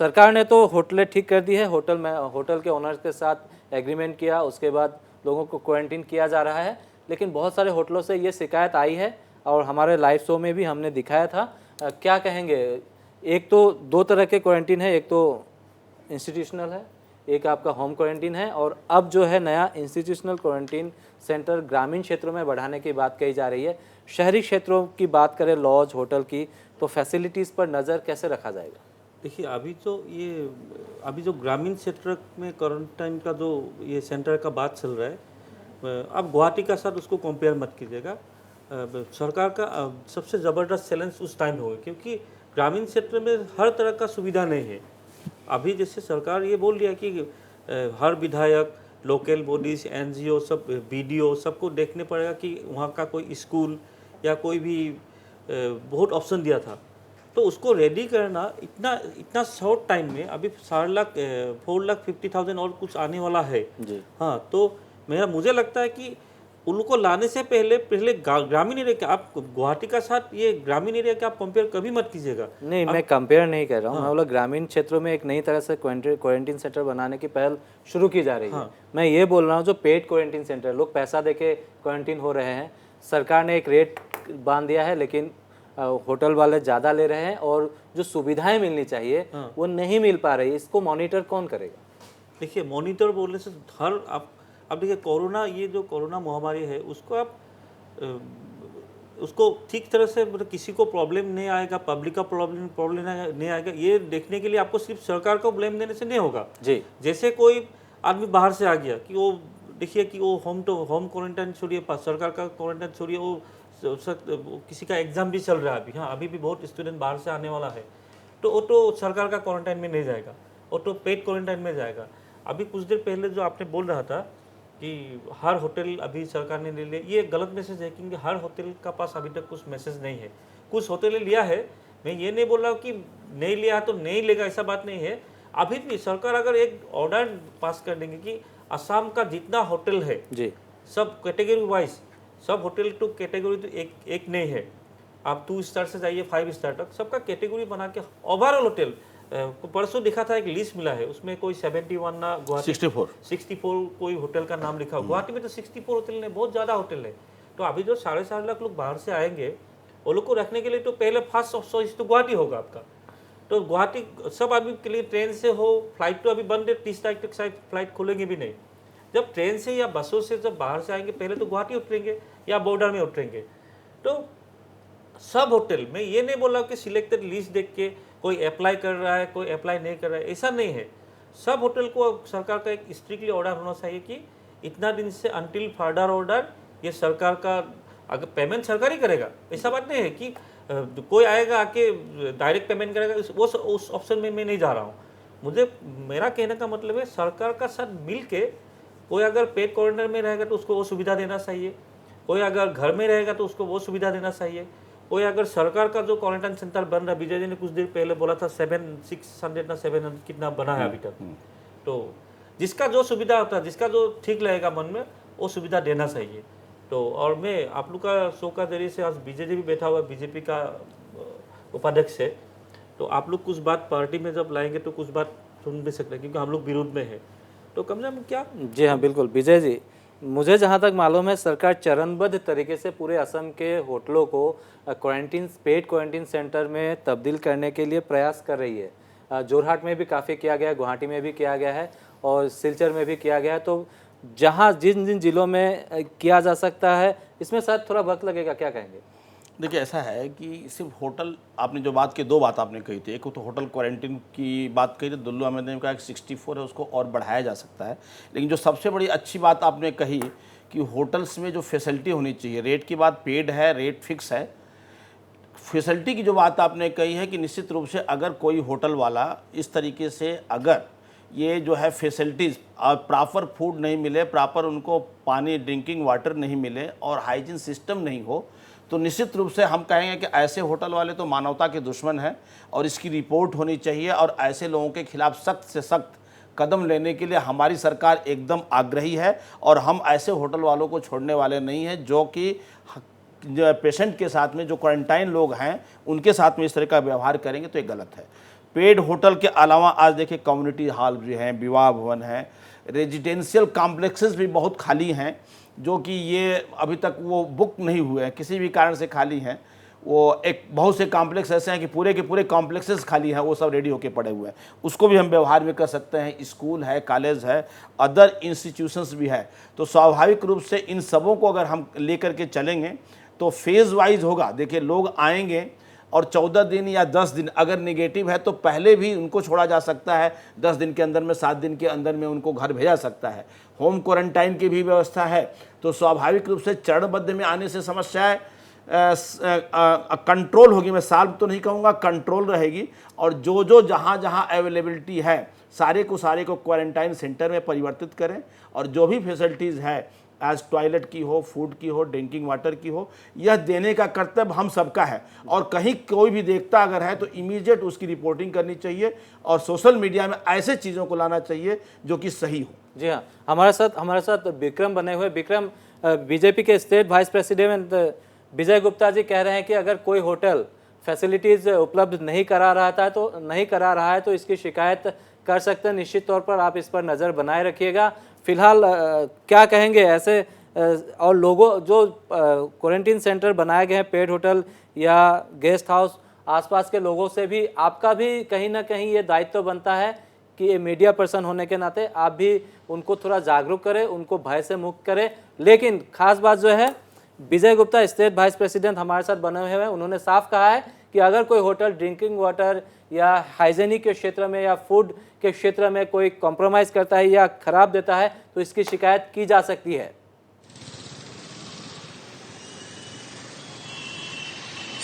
सरकार ने तो होटलें ठीक कर दी है, होटल के ओनर के साथ एग्रीमेंट किया, उसके बाद लोगों को क्वारंटीन किया जा रहा है, लेकिन बहुत सारे होटलों से ये शिकायत आई है और हमारे लाइव शो में भी हमने दिखाया था। क्या कहेंगे? एक तो 2 तरह के क्वारंटीन है, एक तो इंस्टीट्यूशनल है, एक आपका होम क्वारंटीन है, और अब जो है नया इंस्टीट्यूशनल क्वारंटीन सेंटर ग्रामीण क्षेत्रों में बढ़ाने की बात कही जा रही है। शहरी क्षेत्रों की बात करें, लॉज होटल की, तो फैसिलिटीज़ पर नज़र कैसे रखा जाएगा? देखिए, अभी जो ग्रामीण क्षेत्र में क्वारंटाइन का जो ये सेंटर का बात चल रहा है, अब गुवाहाटी का साथ उसको कंपेयर मत कीजिएगा। सरकार का सबसे ज़बरदस्त चैलेंज उस टाइम होगा, क्योंकि ग्रामीण क्षेत्र में हर तरह का सुविधा नहीं है। अभी जैसे सरकार ये बोल रही है कि हर विधायक, लोकल बॉडीज, एनजीओ, सब बीडीओ, सबको देखने पड़ेगा कि वहाँ का कोई स्कूल या कोई भी बहुत ऑप्शन दिया था, तो उसको रेडी करना इतना शॉर्ट टाइम में, अभी 4,50,000 और कुछ आने वाला है जी। हाँ, तो मुझे लगता है कि उनको लाने से पहले ग्रामीण एरिया के, आप गुवाहाटी का साथ ये ग्रामीण एरिया के आप कंपेयर कभी मत कीजिएगा। नहीं, मैं कंपेयर नहीं कर रहा हूँ। मैं बोला ग्रामीण क्षेत्रों में एक नई तरह से क्वारंटीन सेंटर बनाने की पहल शुरू की जा रही है। मैं ये बोल रहा हूँ जो पेड क्वारंटीन सेंटर, लोग पैसा देके क्वारंटीन हो रहे हैं, सरकार ने एक रेट बांध दिया है, लेकिन होटल वाले ज़्यादा ले रहे हैं और जो सुविधाएं मिलनी चाहिए वो नहीं मिल पा रही। इसको मॉनिटर कौन करेगा? देखिए, मॉनिटर बोलने से अब देखिए, कोरोना, ये जो कोरोना महामारी है, उसको आप उसको ठीक तरह से, मतलब किसी को प्रॉब्लम नहीं आएगा, पब्लिक का प्रॉब्लम नहीं आएगा, ये देखने के लिए आपको सिर्फ सरकार को ब्लेम देने से नहीं होगा जी। जैसे कोई आदमी बाहर से आ गया कि वो देखिए कि वो होम क्वारंटाइन छोड़िए, सरकार का क्वारंटाइन छोड़िए, वो किसी का एग्जाम भी चल रहा है अभी, हाँ, अभी भी बहुत स्टूडेंट बाहर से आने वाला है, तो वो तो सरकार का क्वारंटाइन में नहीं जाएगा, वो तो पेड क्वारंटाइन में जाएगा। अभी कुछ देर पहले जो आपने बोल रहा था कि हर होटल अभी सरकार ने ले लिया, ये गलत मैसेज है, क्योंकि हर होटल का पास अभी तक कुछ मैसेज नहीं है। कुछ होटल ने लिया है, मैं ये नहीं बोल रहा हूँ कि नहीं लिया तो नहीं लेगा, ऐसा बात नहीं है। अभी भी सरकार अगर एक ऑर्डर पास कर देंगे कि असम का जितना होटल है जी, सब कैटेगरी वाइज, सब होटल टू कैटेगरी तो एक नहीं है, आप 2 स्टार से जाइए 5 स्टार तक, सबका कैटेगरी बना के ओवरऑल होटल, परसों दिखा था एक लिस्ट मिला है, उसमें कोई 71 ना, गुवाहाटी 64 कोई होटल का नाम लिखा हो। गुवाहाटी में तो 64 होटल है, बहुत ज़्यादा होटल है। तो अभी जो 4.5 लाख लोग बाहर से आएंगे, वो लोग को रखने के लिए तो पहले फर्स्ट चॉइस तो गुवाहाटी होगा आपका। तो गुवाहाटी सब आदमी के लिए ट्रेन से हो, फ्लाइट तो अभी बंद है, 30 तारीख तक शायद फ्लाइट खुलेंगे भी नहीं। जब ट्रेन से या बसों से जब बाहर से आएंगे, पहले तो गुवाहाटी उतरेंगे या बॉर्डर में उतरेंगे। तो सब होटल में ये नहीं बोला कि सिलेक्टेड लिस्ट देख के कोई अप्लाई कर रहा है, कोई अप्लाई नहीं कर रहा है, ऐसा नहीं है। सब होटल को सरकार का एक स्ट्रिक्टली ऑर्डर होना चाहिए कि इतना दिन से अंटिल फर्दर ऑर्डर, ये सरकार का, अगर पेमेंट सरकार ही करेगा, ऐसा बात नहीं है कि कोई आएगा आके डायरेक्ट पेमेंट करेगा, उस ऑप्शन में मैं नहीं जा रहा हूँ। मेरा कहने का मतलब है सरकार का साथ मिल के, कोई अगर पेड क्वारंटाइन में रहेगा तो उसको वो सुविधा देना चाहिए, कोई अगर घर में रहेगा तो उसको वो सुविधा देना चाहिए, कोई अगर सरकार का जो क्वारंटाइन सेंटर बन रहा है, विजय जी ने कुछ देर पहले बोला था 600 ना 700 कितना बना है अभी तक, तो जिसका जो सुविधा होता है, जिसका जो ठीक लगेगा मन में, वो सुविधा देना चाहिए। तो और मैं आप लोग का शो का जरिए से, आज विजय जी भी बैठा हुआ है, बीजेपी का उपाध्यक्ष है, तो आप लोग कुछ बात पार्टी में जब लाएंगे तो कुछ बात सुन भी सकते हैं, क्योंकि हम लोग विरोध में है, तो कम से कम क्या। जी हाँ, बिल्कुल विजय जी, मुझे जहाँ तक मालूम है सरकार चरणबद्ध तरीके से पूरे असम के होटलों को पेड क्वारंटीन सेंटर में तब्दील करने के लिए प्रयास कर रही है। जोरहाट में भी काफ़ी किया गया है, गुवाहाटी में भी किया गया है और सिलचर में भी किया गया है। तो जहाँ जिन जिलों में किया जा सकता है, इसमें शायद थोड़ा वक्त लगेगा, क्या कहेंगे? देखिए, ऐसा है कि सिर्फ होटल, आपने जो बात की, 2 बात आपने कही थी। एक तो होटल क्वारंटीन की बात कही थी, दुल्लू अहमद ने कहा कि 64 है, उसको और बढ़ाया जा सकता है। लेकिन जो सबसे बड़ी अच्छी बात आपने कही कि होटल्स में जो फैसिलिटी होनी चाहिए, रेट की बात पेड है, रेट फिक्स है, फैसिलिटी की जो बात आपने कही है कि निश्चित रूप से अगर कोई होटल वाला इस तरीके से, अगर ये जो है फैसिलिटीज़, प्रॉपर फूड नहीं मिले, प्रॉपर उनको पानी, ड्रिंकिंग वाटर नहीं मिले और हाइजीन सिस्टम नहीं हो, तो निश्चित रूप से हम कहेंगे कि ऐसे होटल वाले तो मानवता के दुश्मन हैं और इसकी रिपोर्ट होनी चाहिए। और ऐसे लोगों के खिलाफ सख्त से सख्त कदम लेने के लिए हमारी सरकार एकदम आग्रही है। और हम ऐसे होटल वालों को छोड़ने वाले नहीं हैं जो कि पेशेंट के साथ में, जो क्वारंटाइन लोग हैं उनके साथ में इस तरह का व्यवहार करेंगे तो ये गलत है। पेड होटल के अलावा आज देखिए कम्युनिटी हॉल भी हैं, विवाह भवन हैं, रेजिडेंशियल कॉम्प्लेक्सेस भी बहुत खाली हैं, जो कि ये अभी तक वो बुक नहीं हुए हैं, किसी भी कारण से खाली हैं। वो एक बहुत से कॉम्प्लेक्स ऐसे हैं कि पूरे के पूरे कॉम्प्लेक्सेस खाली हैं, वो सब रेडी होके पड़े हुए हैं। उसको भी हम व्यवहार में कर सकते हैं। स्कूल है, कॉलेज है, अदर इंस्टीट्यूशंस भी है। तो स्वाभाविक रूप से इन सबों को अगर हम लेकर के चलेंगे तो फेज़ वाइज होगा। देखिए, लोग आएंगे और 14 दिन या 10 दिन अगर नेगेटिव है तो पहले भी उनको छोड़ा जा सकता है, 10 दिन के अंदर में, 7 दिन के अंदर में उनको घर भेजा सकता है। होम क्वारंटाइन की भी व्यवस्था है। तो स्वाभाविक रूप से चरणबद्ध में आने से समस्याएं कंट्रोल होगी। मैं सॉल्व तो नहीं कहूँगा, कंट्रोल रहेगी। और जो जहाँ जहाँ अवेलेबिलिटी है सारे को क्वारंटाइन सेंटर में परिवर्तित करें। और जो भी फैसिलिटीज़ है, एज टॉयलेट की हो, फूड की हो, ड्रिंकिंग वाटर की हो, यह देने का कर्तव्य हम सबका है। और कहीं कोई भी देखता अगर है तो इमीडिएट उसकी रिपोर्टिंग करनी चाहिए और सोशल मीडिया में ऐसे चीज़ों को लाना चाहिए जो कि सही हो। जी हाँ, हमारे साथ विक्रम बने हुए। विक्रम, बीजेपी के स्टेट वाइस प्रेसिडेंट विजय गुप्ता जी कह रहे हैं कि अगर कोई होटल फैसिलिटीज़ उपलब्ध नहीं करा रहा है तो इसकी शिकायत कर सकते हैं। निश्चित तौर पर आप इस पर नज़र बनाए रखिएगा। फिलहाल क्या कहेंगे ऐसे और लोगों जो क्वारंटीन सेंटर बनाए गए हैं, पेड होटल या गेस्ट हाउस, आसपास के लोगों से भी आपका भी कहीं ना कहीं ये दायित्व बनता है कि ये मीडिया पर्सन होने के नाते आप भी उनको थोड़ा जागरूक करें, उनको भय से मुक्त करें। लेकिन खास बात जो है, विजय गुप्ता स्टेट वाइस प्रेसिडेंट हमारे साथ बने हुए हैं, उन्होंने साफ कहा है कि अगर कोई होटल ड्रिंकिंग वाटर या हाइजीनिक के क्षेत्र में या फूड के क्षेत्र में कोई कॉम्प्रोमाइज़ करता है या खराब देता है तो इसकी शिकायत की जा सकती है।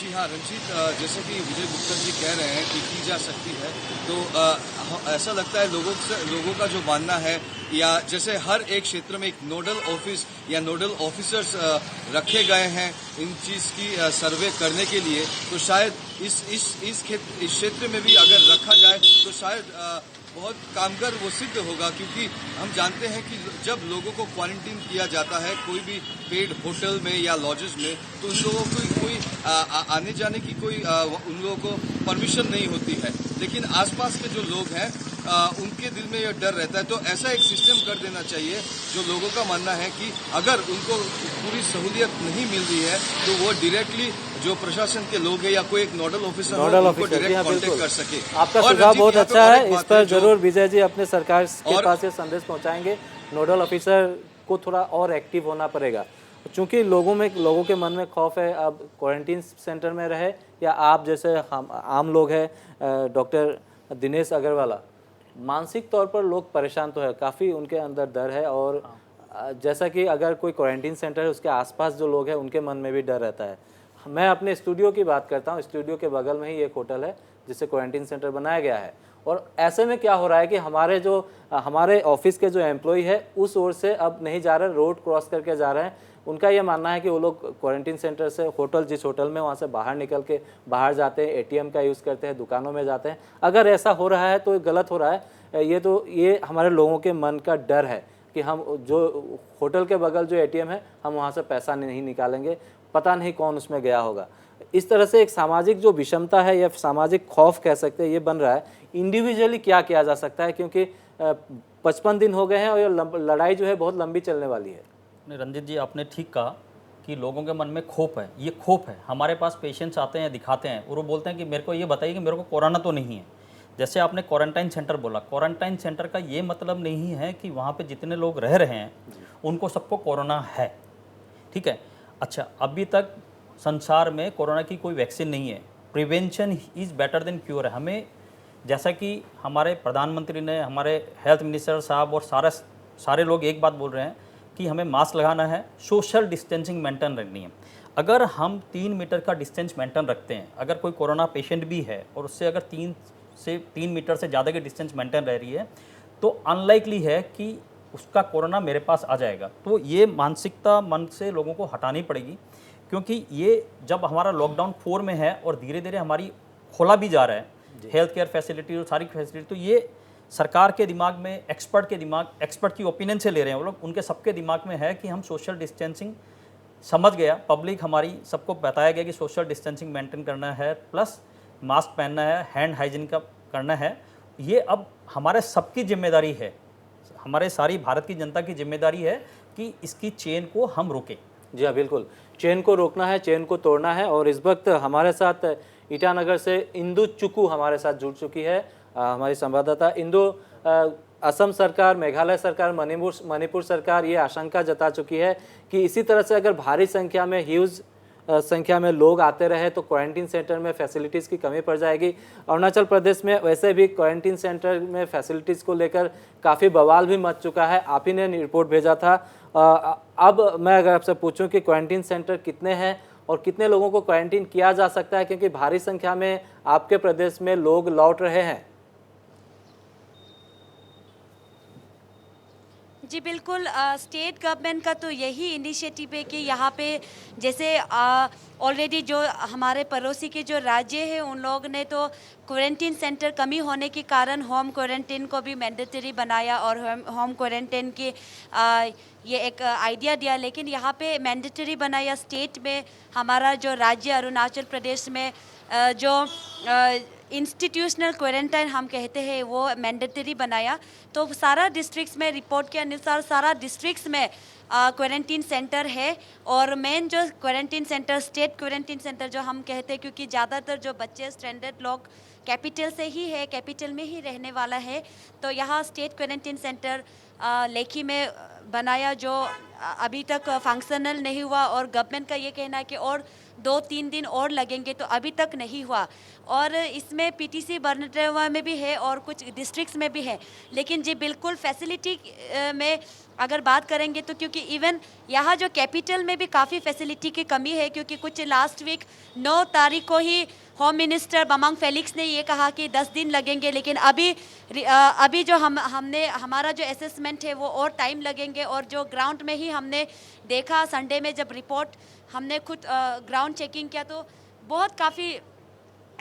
जी हाँ रंजीत, जैसे कि विजय गुप्ता जी कह रहे हैं कि की जा सकती है, तो ऐसा लगता है लोगों का जो मानना है, या जैसे हर एक क्षेत्र में एक नोडल ऑफिस या नोडल ऑफिसर्स रखे गए हैं इन चीज़ की सर्वे करने के लिए, तो शायद इस क्षेत्र में भी अगर रखा जाए तो शायद बहुत कामगर वो सिद्ध होगा। क्योंकि हम जानते हैं कि जब लोगों को क्वारंटीन किया जाता है कोई भी पेड होटल में या लॉजेस में, तो उन लोगों को कोई आने जाने की कोई उन लोगों को परमिशन नहीं होती है। लेकिन आसपास के जो लोग हैं उनके दिल में यह डर रहता है। तो ऐसा एक सिस्टम कर देना चाहिए, जो लोगों का मानना है कि अगर उनको पूरी सहूलियत नहीं मिल रही है तो वो डायरेक्टली जो प्रशासन के लोग हैं या कोई एक नोडल ऑफिसर उनको डायरेक्ट कांटेक्ट कर सके। आपका सुझाव बहुत अच्छा है, इस पर जरूर विजय जी अपने सरकार के पास ये संदेश पहुंचाएंगे। नोडल ऑफिसर को थोड़ा और एक्टिव होना पड़ेगा, क्योंकि लोगों के मन में खौफ है अब क्वारंटीन सेंटर में रहे या आप जैसे हम आम लोग हैं। डॉक्टर दिनेश अग्रवाला, मानसिक तौर पर लोग परेशान तो है, काफ़ी उनके अंदर डर है। और जैसा कि अगर कोई क्वारंटीन सेंटर है उसके आसपास जो लोग हैं उनके मन में भी डर रहता है। मैं अपने स्टूडियो की बात करता हूँ, स्टूडियो के बगल में ही एक होटल है जिसे क्वारंटीन सेंटर बनाया गया है। और ऐसे में क्या हो रहा है कि हमारे ऑफिस के जो एम्प्लॉय है उस ओर से अब नहीं जा रहे, रोड क्रॉस करके जा रहे हैं। उनका ये मानना है कि वो लोग क्वारंटीन सेंटर से जिस होटल में वहाँ से बाहर निकल के बाहर जाते हैं, एटीएम का यूज़ करते हैं, दुकानों में जाते हैं। अगर ऐसा हो रहा है तो गलत हो रहा है। ये हमारे लोगों के मन का डर है कि हम जो होटल के बगल जो एटीएम है हम वहाँ से पैसा नहीं निकालेंगे, पता नहीं कौन उसमें गया होगा। इस तरह से एक सामाजिक जो विषमता है या सामाजिक खौफ कह सकते हैं, ये बन रहा है। इंडिविजुअली क्या किया जा सकता है, क्योंकि 55 दिन हो गए हैं और ये लड़ाई जो है बहुत लंबी चलने वाली है। रंजीत जी, आपने ठीक कहा कि लोगों के मन में खौफ है। ये खौफ है, हमारे पास पेशेंट्स आते हैं, दिखाते हैं और वो बोलते हैं कि मेरे को ये बताइए कि मेरे को कोरोना तो नहीं है। जैसे आपने क्वारंटाइन सेंटर बोला, क्वारंटाइन सेंटर का ये मतलब नहीं है कि वहाँ पे जितने लोग रह रहे हैं उनको सबको कोरोना है, ठीक है। अच्छा, अभी तक संसार में कोरोना की कोई वैक्सीन नहीं है। Prevention is better than cure है। हमें, जैसा कि हमारे प्रधानमंत्री ने, हमारे हेल्थ मिनिस्टर साहब और सारे लोग एक बात बोल रहे हैं कि हमें मास्क लगाना है, सोशल डिस्टेंसिंग मेंटेन रखनी है। अगर हम 3 मीटर का डिस्टेंस मेंटेन रखते हैं, अगर कोई कोरोना पेशेंट भी है और उससे अगर 3 मीटर से ज़्यादा की डिस्टेंस मेंटेन रह रही है, तो अनलाइकली है कि उसका कोरोना मेरे पास आ जाएगा। तो ये मानसिकता मन से लोगों को हटानी पड़ेगी, क्योंकि ये जब हमारा लॉकडाउन 4 में है और धीरे धीरे हमारी खोला भी जा रहा है हेल्थ केयर फैसिलिटी और सारी फैसिलिटी, तो ये सरकार के दिमाग में, एक्सपर्ट की ओपिनियन से ले रहे हैं वो लोग, उनके सबके दिमाग में है कि हम सोशल डिस्टेंसिंग समझ गया, पब्लिक हमारी सबको बताया गया कि सोशल डिस्टेंसिंग मेंटेन करना है, प्लस मास्क पहनना है, हैंड हाइजीन का करना है। ये अब हमारे सबकी जिम्मेदारी है, हमारे सारी भारत की जनता की जिम्मेदारी है कि इसकी चेन को हम रोकें। जी हाँ, बिल्कुल, चेन को रोकना है, चेन को तोड़ना है। और इस वक्त हमारे साथ ईटानगर से इंदु चुकू हमारे साथ जुड़ चुकी है, हमारी संवाददाता। इंदु, असम सरकार, मेघालय सरकार, मणिपुर सरकार ये आशंका जता चुकी है कि इसी तरह से अगर भारी संख्या में ह्यूज संख्या में लोग आते रहे तो क्वारंटीन सेंटर में फैसिलिटीज़ की कमी पड़ जाएगी। अरुणाचल प्रदेश में वैसे भी क्वारंटीन सेंटर में फैसिलिटीज़ को लेकर काफ़ी बवाल भी मच चुका है, आप ही ने रिपोर्ट भेजा था। अब मैं अगर आपसे पूछूं कि क्वारंटीन सेंटर कितने हैं और कितने लोगों को क्वारंटीन किया जा सकता है, क्योंकि भारी संख्या में आपके प्रदेश में लोग लौट रहे हैं। जी बिल्कुल, स्टेट गवर्नमेंट का तो यही इनिशिएटिव है कि यहाँ पे जैसे ऑलरेडी जो हमारे पड़ोसी के जो राज्य है उन लोग ने तो क्वारंटीन सेंटर कमी होने के कारण होम क्वारंटीन को भी मैंडेटरी बनाया और होम क्वारंटीन की ये एक आइडिया दिया, लेकिन यहाँ पे मैंडेटरी बनाया स्टेट में। हमारा जो राज्य अरुणाचल प्रदेश में जो इंस्टीट्यूशनल क्वारंटाइन हम कहते हैं वो मैंडेटरी बनाया, तो सारा डिस्ट्रिक्ट्स में रिपोर्ट के अनुसार सारा डिस्ट्रिक्ट्स में क्वारंटीन सेंटर है। और मेन जो quarantine centre state quarantine centre जो हम कहते हैं, क्योंकि ज़्यादातर जो बच्चे स्ट्रैंडेड लोग कैपिटल से ही है, कैपिटल में ही रहने वाला है, तो यहाँ स्टेट क्वारंटीन सेंटर लेखी में बनाया जो अभी तक फंक्शनल नहीं हुआ। और गवर्नमेंट का ये कहना है कि और 2-3 दिन और लगेंगे, तो अभी तक नहीं हुआ। और इसमें पीटीसी बर्नटवा में भी है और कुछ डिस्ट्रिक्ट्स में भी है। लेकिन जी बिल्कुल फैसिलिटी में अगर बात करेंगे तो क्योंकि इवन यहाँ जो कैपिटल में भी काफ़ी फैसिलिटी की कमी है, क्योंकि कुछ लास्ट वीक 9 तारीख को ही होम मिनिस्टर बामांग फेलिक्स ने ये कहा कि 10 दिन लगेंगे, लेकिन अभी जो हमने हमारा जो असेसमेंट है वो और टाइम लगेंगे। और जो ग्राउंड में ही हमने देखा संडे में जब रिपोर्ट हमने खुद ग्राउंड चेकिंग किया तो बहुत काफ़ी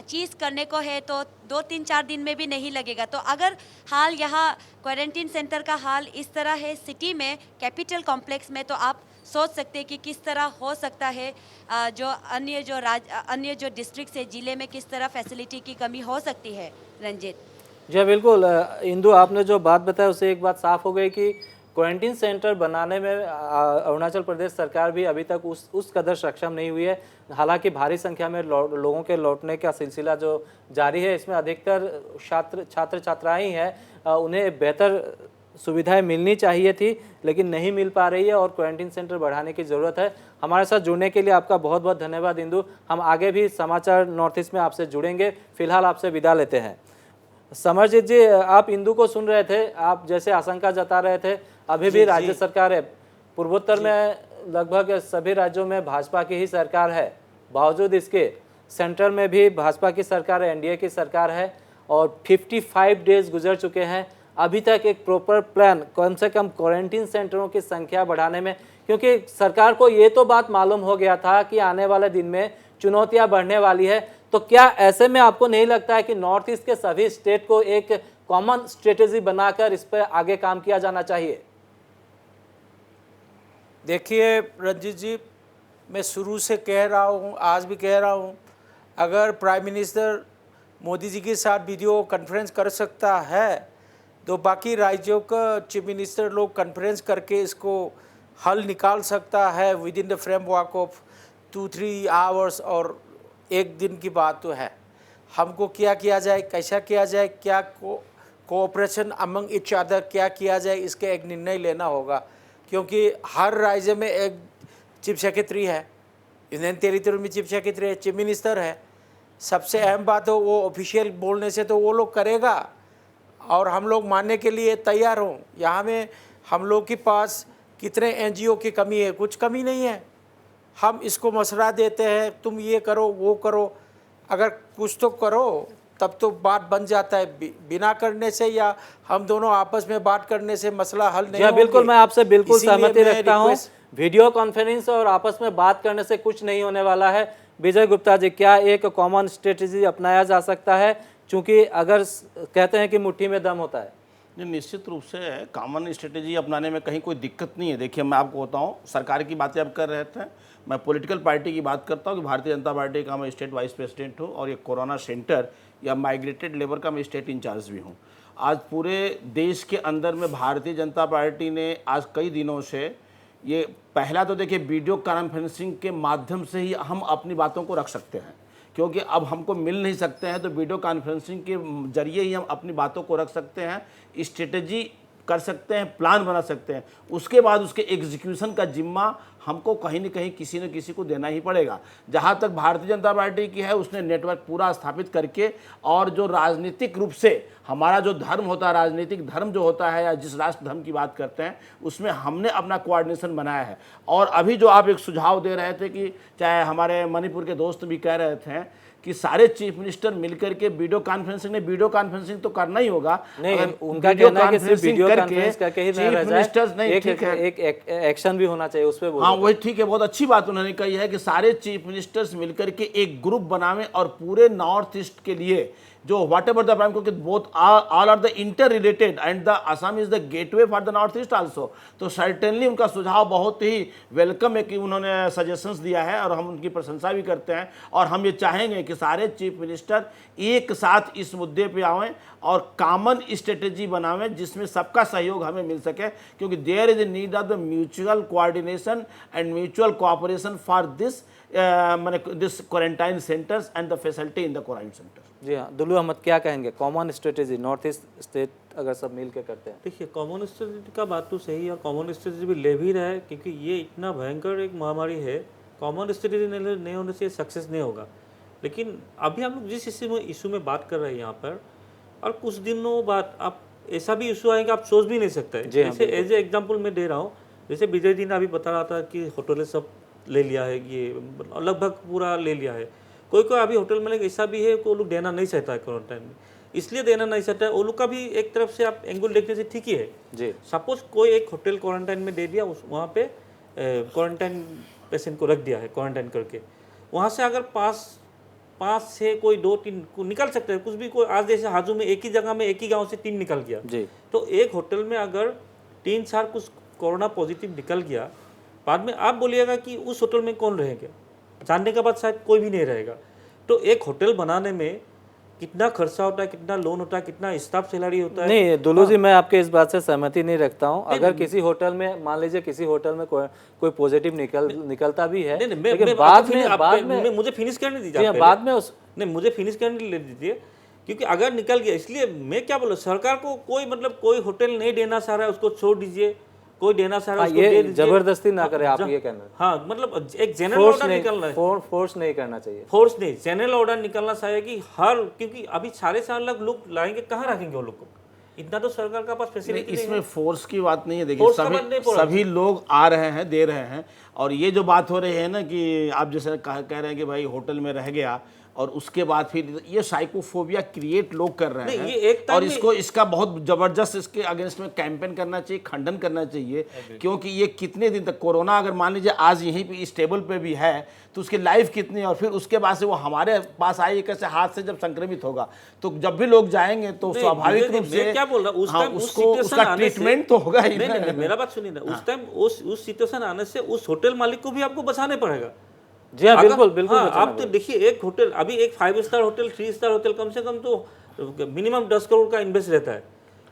चीज़ करने को है, तो 2-3-4 दिन में भी नहीं लगेगा। तो अगर हाल यहाँ क्वारंटीन सेंटर का हाल इस तरह है सिटी में कैपिटल कॉम्प्लेक्स में, तो आप सोच सकते हैं कि किस तरह हो सकता है जो अन्य जो डिस्ट्रिक्ट है जिले में किस तरह फैसिलिटी की कमी हो सकती है। रंजीत जी बिल्कुल, इंदु आपने जो बात बताया उससे एक बात साफ हो गई कि क्वारंटीन सेंटर बनाने में अरुणाचल प्रदेश सरकार भी अभी तक उस कदर सक्षम नहीं हुई है। हालांकि भारी संख्या में लोगों के लौटने का सिलसिला जो जारी है, इसमें अधिकतर छात्र छात्राएं ही हैं, उन्हें बेहतर सुविधाएं मिलनी चाहिए थी लेकिन नहीं मिल पा रही है और क्वारंटीन सेंटर बढ़ाने की ज़रूरत है। हमारे साथ जुड़ने के लिए आपका बहुत बहुत धन्यवाद इंदु। हम आगे भी समाचार नॉर्थ ईस्ट में आपसे जुड़ेंगे, फिलहाल आपसे विदा लेते हैं। समरजीत जी, आप इंदु को सुन रहे थे, आप जैसे आशंका जता रहे थे, अभी भी राज्य सरकार है, पूर्वोत्तर में लगभग सभी राज्यों में भाजपा की ही सरकार है, बावजूद इसके सेंटर में भी भाजपा की सरकार है, एनडीए की सरकार है और 55 डेज गुजर चुके हैं, अभी तक एक प्रॉपर प्लान कम से कम क्वारंटीन सेंटरों की संख्या बढ़ाने में, क्योंकि सरकार को ये तो बात मालूम हो गया था कि आने वाले दिन में चुनौतियां बढ़ने वाली है, तो क्या ऐसे में आपको नहीं लगता है कि नॉर्थ ईस्ट के सभी स्टेट को एक कॉमन स्ट्रेटेजी बनाकर इस पर आगे काम किया जाना चाहिए? देखिए रंजीत जी, मैं शुरू से कह रहा हूँ, आज भी कह रहा हूँ, अगर प्राइम मिनिस्टर मोदी जी के साथ वीडियो कॉन्फ्रेंस कर सकता है तो बाकी राज्यों का चीफ मिनिस्टर लोग कॉन्फ्रेंस करके इसको हल निकाल सकता है with in the framework of 2-3 hours. और एक दिन की बात तो है, हमको क्या किया जाए, कैसा किया जाए, क्या कोऑपरेशन अमंग इच अदर क्या किया जाए, इसका एक निर्णय लेना होगा। क्योंकि हर राज्य में एक चीफ सेक्रेटरी है, यूनियन टेरिटरी में चीफ सेक्रेटरी है, चीफ मिनिस्टर है। सबसे अहम बात हो वो ऑफिशियल बोलने से तो वो लोग करेगा और हम लोग मानने के लिए तैयार हों। यहाँ में हम लोग के पास कितने एनजीओ की कमी है, कुछ कमी नहीं है। हम इसको मशवरा देते हैं, तुम ये करो वो करो, अगर कुछ तो करो तब तो बात बन जाता है। बिना करने से या हम दोनों आपस में बात करने से मसला हल नहीं होगा। बिल्कुल, मैं आपसे बिल्कुल सहमति रखता हूँ। वीडियो कॉन्फ्रेंस और आपस में बात करने से कुछ नहीं होने वाला है। विजय गुप्ता जी, क्या एक कॉमन स्ट्रेटेजी अपनाया जा सकता है, चूँकि अगर कहते हैं कि मुट्ठी में दम होता है? निश्चित रूप से कॉमन स्ट्रेटेजी अपनाने में कहीं कोई दिक्कत नहीं है। देखिए, मैं आपको बताऊं, सरकार की बातें आप कर रहे थे, मैं पॉलिटिकल पार्टी की बात करता हूं कि भारतीय जनता पार्टी का मैं स्टेट वाइस प्रेसिडेंट हूं और ये कोरोना सेंटर या माइग्रेटेड लेबर का मैं स्टेट इंचार्ज भी हूं। आज पूरे देश के अंदर में भारतीय जनता पार्टी ने आज कई दिनों से ये पहला तो देखिए वीडियो कॉन्फ्रेंसिंग के माध्यम से ही हम अपनी बातों को रख सकते हैं, क्योंकि अब हमको मिल नहीं सकते हैं, तो वीडियो कॉन्फ्रेंसिंग के जरिए ही हम अपनी बातों को रख सकते हैं, स्ट्रेटजी कर सकते हैं, प्लान बना सकते हैं। उसके बाद उसके एग्जीक्यूशन का जिम्मा हमको कहीं न कहीं किसी न किसी को देना ही पड़ेगा। जहाँ तक भारतीय जनता पार्टी की है, उसने नेटवर्क पूरा स्थापित करके, और जो राजनीतिक रूप से हमारा जो धर्म होता है, राजनीतिक धर्म जो होता है, या जिस राष्ट्र धर्म की बात करते हैं, उसमें हमने अपना कोऑर्डिनेशन बनाया है। और अभी जो आप एक सुझाव दे रहे थे कि चाहे हमारे मणिपुर के दोस्त भी कह रहे थे कि सारे चीफ मिनिस्टर मिलकर के वीडियो कॉन्फ्रेंसिंग, ने वीडियो कॉन्फ्रेंसिंग तो करना ही होगा। नहीं, अगर उनका कहना है कि सिर्फ वीडियो करके कॉन्फ्रेंस करके ही ना चीफ रह जाए, मिनिस्टर्स नहीं, एक ठीक है, एक एक्शन भी होना चाहिए उस पे बोल हाँ रहे वही ठीक है, बहुत अच्छी बात उन्होंने कही है कि सारे चीफ मिनिस्टर्स मिलकर के एक ग्रुप बनावें और पूरे नॉर्थ ईस्ट के लिए जो वाट एवर द प्राइम, क्योंकि both all are the interrelated and the Assam is the gateway for the North East also. तो सर्टेनली उनका सुझाव बहुत ही वेलकम है कि उन्होंने सजेशंस दिया है, और हम उनकी प्रशंसा भी करते हैं। और हम ये चाहेंगे कि सारे चीफ मिनिस्टर एक साथ इस मुद्दे पे आवें और कॉमन स्ट्रेटेजी बनावें जिसमें सबका सहयोग हमें मिल सके, क्योंकि there is a need of the mutual coordination and mutual cooperation for this this quarantine centres and the facility in the quarantine centre. जी हाँ, दुल्लू अहमद क्या कहेंगे, common strategy north east state अगर सब मिल के करते हैं? देखिए, कॉमन स्ट्रेटजी का बात तो सही है, और कॉमन स्ट्रेटजी भी ले भी रहा है, क्योंकि ये इतना भयंकर एक महामारी है। कॉमन स्ट्रेटजी नहीं होने से सक्सेस नहीं होगा। लेकिन अभी हम लोग जिस इशू में बात कर रहे हैं यहाँ पर, और कुछ दिनों बाद आप ऐसा भी इशू आएगा आप सोच भी नहीं सकते। जैसे एज ए एग्जाम्पल मैं दे रहा हूँ, जैसे विजय जी ने अभी बता रहा था कि होटल सब ले लिया है, ये लगभग पूरा ले लिया है। कोई कोई अभी होटल में ऐसा भी है कि वो लोग देना नहीं चाहता है क्वारंटाइन में, इसलिए देना नहीं चाहता है। वो लोग का भी एक तरफ से आप एंगल देखने से ठीक ही है जी। सपोज कोई एक होटल क्वारंटाइन में दे दिया, उस वहाँ पे क्वारंटाइन पेशेंट को रख दिया है क्वारंटाइन करके, वहाँ से अगर पाँच से कोई 2-3 निकल सकते हैं कुछ भी। कोई आज जैसे हाजू में एक ही जगह में एक ही गांव से 3 निकल गया जी, तो एक होटल में अगर 3-4 कुछ कोरोना पॉजिटिव निकल गया, बाद में आप बोलिएगा कि उस होटल में कौन रहेगा, जानने के बाद शायद कोई भी नहीं रहेगा। तो एक होटल बनाने में कितना खर्चा होता है, कितना लोन होता है, कितना स्टाफ सैलरी होता है। नहीं दुल्लू जी, मैं आपके इस बात से सहमति नहीं रखता हूँ। अगर किसी होटल में मान लीजिए किसी होटल में कोई पॉजिटिव निकलता भी है, लेकिन बाद में मुझे फिनिश करने दीजिए, बाद में उस नहीं मुझे फिनिश करने दीजिए, क्योंकि अगर निकल गया, इसलिए मैं क्या बोलूँ, सरकार को कोई होटल नहीं देना चाह रहा है उसको छोड़ दीजिए, कोई देना चाह रहा है उसको दे दीजिए, जबरदस्ती ना करे, आप ये कहना है। हाँ, मतलब एक जनरल ऑर्डर निकलना है, फोर्स नहीं करना चाहिए, फोर्स नहीं, जनरल ऑर्डर निकलना चाहिए कि क्योंकि अभी 4.5 लाख लोग लाएंगे, कहाँ रखेंगे वो लोग को, इतना तो सरकार का पास फैसिलिटी नहीं। इसमें फोर्स की बात नहीं है। देखिए सभी लोग आ रहे हैं, दे रहे हैं, और ये जो बात हो रही है ना कि आप जैसे कह रहे हैं कि भाई होटल में रह गया और उसके बाद फिर ये साइकोफोबिया क्रिएट लोग कर रहे हैं, और इसका बहुत जबरदस्त इसके अगेंस्ट में कैंपेन करना चाहिए, खंडन करना चाहिए। क्योंकि ये कितने दिन तक कोरोना अगर मान लीजिए आज यहीं पे इस टेबल पे भी है तो उसकी लाइफ कितनी है, और फिर उसके बाद से वो हमारे पास आए कैसे हाथ से जब संक्रमित होगा, तो जब भी लोग जाएंगे तो स्वाभाविक रूप से क्या बोल रहा हूँ, उसका ट्रीटमेंट तो होगा ही। मेरा बात सुनिए ना, उस टाइम उस सिचुएशन आने से उस होटल मालिक को भी आपको बचाने पड़ेगा। जी हाँ, बिल्कुल। हाँ, आप तो देखिए एक होटल, अभी एक 5 स्टार होटल 3 स्टार होटल कम से कम तो मिनिमम 10 करोड़ का इन्वेस्ट रहता है।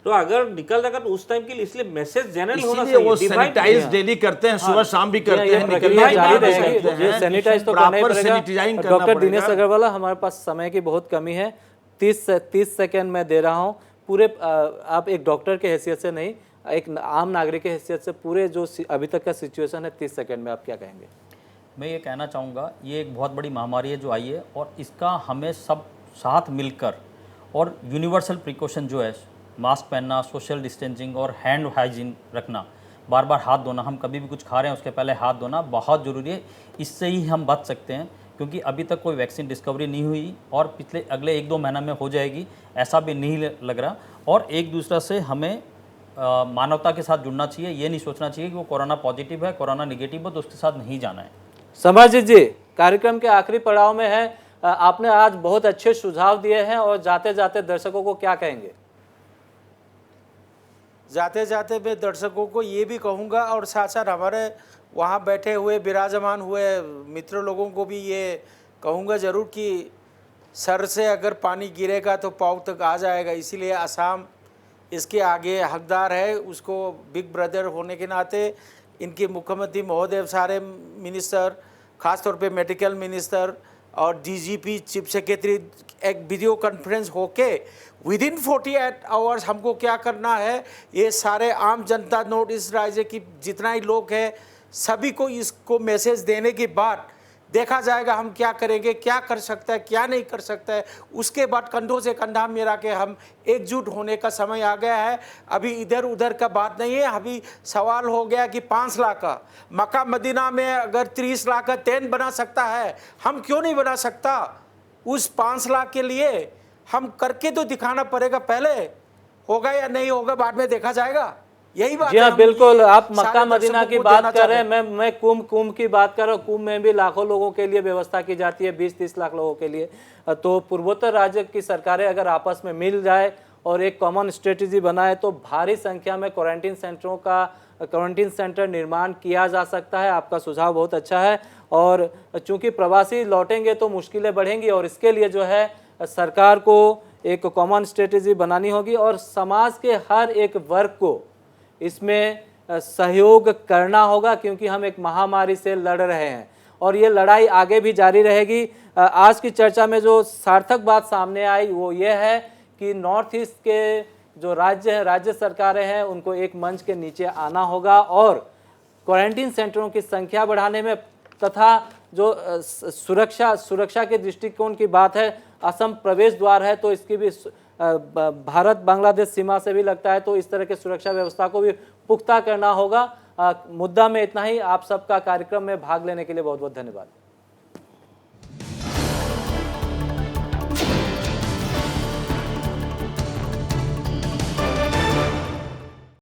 तो अगर निकल जाएगा तो उस टाइम के लिए, इसलिए मैसेज जनरल होना चाहिए। वो सैनिटाइज डेली करते हैं, सुबह शाम भी करते हैं, सैनिटाइज तो करना ही पड़ेगा। डॉक्टर दिनेश अग्रवाल, हमारे पास समय की बहुत कमी है, 30 सेकंड मैं दे रहा हूँ पूरे। आप एक डॉक्टर के हैसियत से नहीं, एक आम नागरिक के हैसियत से पूरे जो अभी तक का सिचुएशन है 30 सेकंड में आप क्या कहेंगे? मैं ये कहना चाहूँगा, ये एक बहुत बड़ी महामारी है जो आई है, और इसका हमें सब साथ मिलकर, और यूनिवर्सल प्रिकॉशन जो है, मास्क पहनना, सोशल डिस्टेंसिंग और हैंड हाइजीन रखना, बार बार हाथ धोना, हम कभी भी कुछ खा रहे हैं उसके पहले हाथ धोना बहुत ज़रूरी है। इससे ही हम बच सकते हैं, क्योंकि अभी तक कोई वैक्सीन डिस्कवरी नहीं हुई, और अगले 1-2 महीना में हो जाएगी ऐसा भी नहीं लग रहा। और एक दूसरा से हमें मानवता के साथ जुड़ना चाहिए, ये नहीं सोचना चाहिए कि वो कोरोना पॉजिटिव है, कोरोना निगेटिव है तो उसके साथ नहीं जाना है। समरजीत जी, कार्यक्रम के आखिरी पड़ाव में है, आपने आज बहुत अच्छे सुझाव दिए हैं, और जाते जाते दर्शकों को क्या कहेंगे? जाते जाते मैं दर्शकों को ये भी कहूँगा, और साथ साथ हमारे वहाँ बैठे हुए विराजमान हुए मित्र लोगों को भी ये कहूँगा ज़रूर कि सर से अगर पानी गिरेगा तो पाँव तक आ जाएगा। इसीलिए असम इसके आगे हकदार है उसको बिग ब्रदर होने के नाते इनके मुख्यमंत्री महोदय, सारे मिनिस्टर, ख़ास तौर पे मेडिकल मिनिस्टर और डीजीपी, चीफ सेक्रेटरी एक वीडियो कॉन्फ्रेंस होके विदिन 48 आवर्स हमको क्या करना है, ये सारे आम जनता नोट इस राज्य की जितना ही लोग हैं सभी को इसको मैसेज देने के बाद देखा जाएगा हम क्या करेंगे, क्या कर सकता है, क्या नहीं कर सकता है। उसके बाद कंधों से कंधा मिला के हम एकजुट होने का समय आ गया है। अभी इधर उधर का बात नहीं है। अभी सवाल हो गया कि 5 लाख का मक्का मदीना में अगर 30 लाख का टेंट बना सकता है, हम क्यों नहीं बना सकता। उस 5 लाख के लिए हम करके तो दिखाना पड़ेगा। पहले होगा या नहीं होगा बाद में देखा जाएगा। यही बात जी हाँ, है। बिल्कुल। आप सारे मक्का मदीना दर्शकों की को बात देना कर रहे हैं, चाहते हैं। मैं कुंभ की बात कर रहा हूँ। कुंभ में भी लाखों लोगों के लिए व्यवस्था की जाती है, 20-30 लाख लोगों के लिए। तो पूर्वोत्तर राज्य की सरकारें अगर आपस में मिल जाए और एक कॉमन स्ट्रेटेजी बनाए तो भारी संख्या में क्वारंटीन सेंटर निर्माण किया जा सकता है। आपका सुझाव बहुत अच्छा है। और चूंकि प्रवासी लौटेंगे तो मुश्किलें बढ़ेंगी और इसके लिए जो है सरकार को एक कॉमन स्ट्रेटेजी बनानी होगी और समाज के हर एक वर्ग को इसमें सहयोग करना होगा, क्योंकि हम एक महामारी से लड़ रहे हैं और ये लड़ाई आगे भी जारी रहेगी। आज की चर्चा में जो सार्थक बात सामने आई वो ये है कि नॉर्थ ईस्ट के जो राज्य सरकारें हैं उनको एक मंच के नीचे आना होगा और क्वारंटीन सेंटरों की संख्या बढ़ाने में तथा जो सुरक्षा के दृष्टिकोण की बात है, असम प्रवेश द्वार है तो इसकी भी भारत बांग्लादेश सीमा से भी लगता है, तो इस तरह के सुरक्षा व्यवस्था को भी पुख्ता करना होगा। मुद्दा में इतना ही। आप सबका कार्यक्रम में भाग लेने के लिए बहुत बहुत धन्यवाद।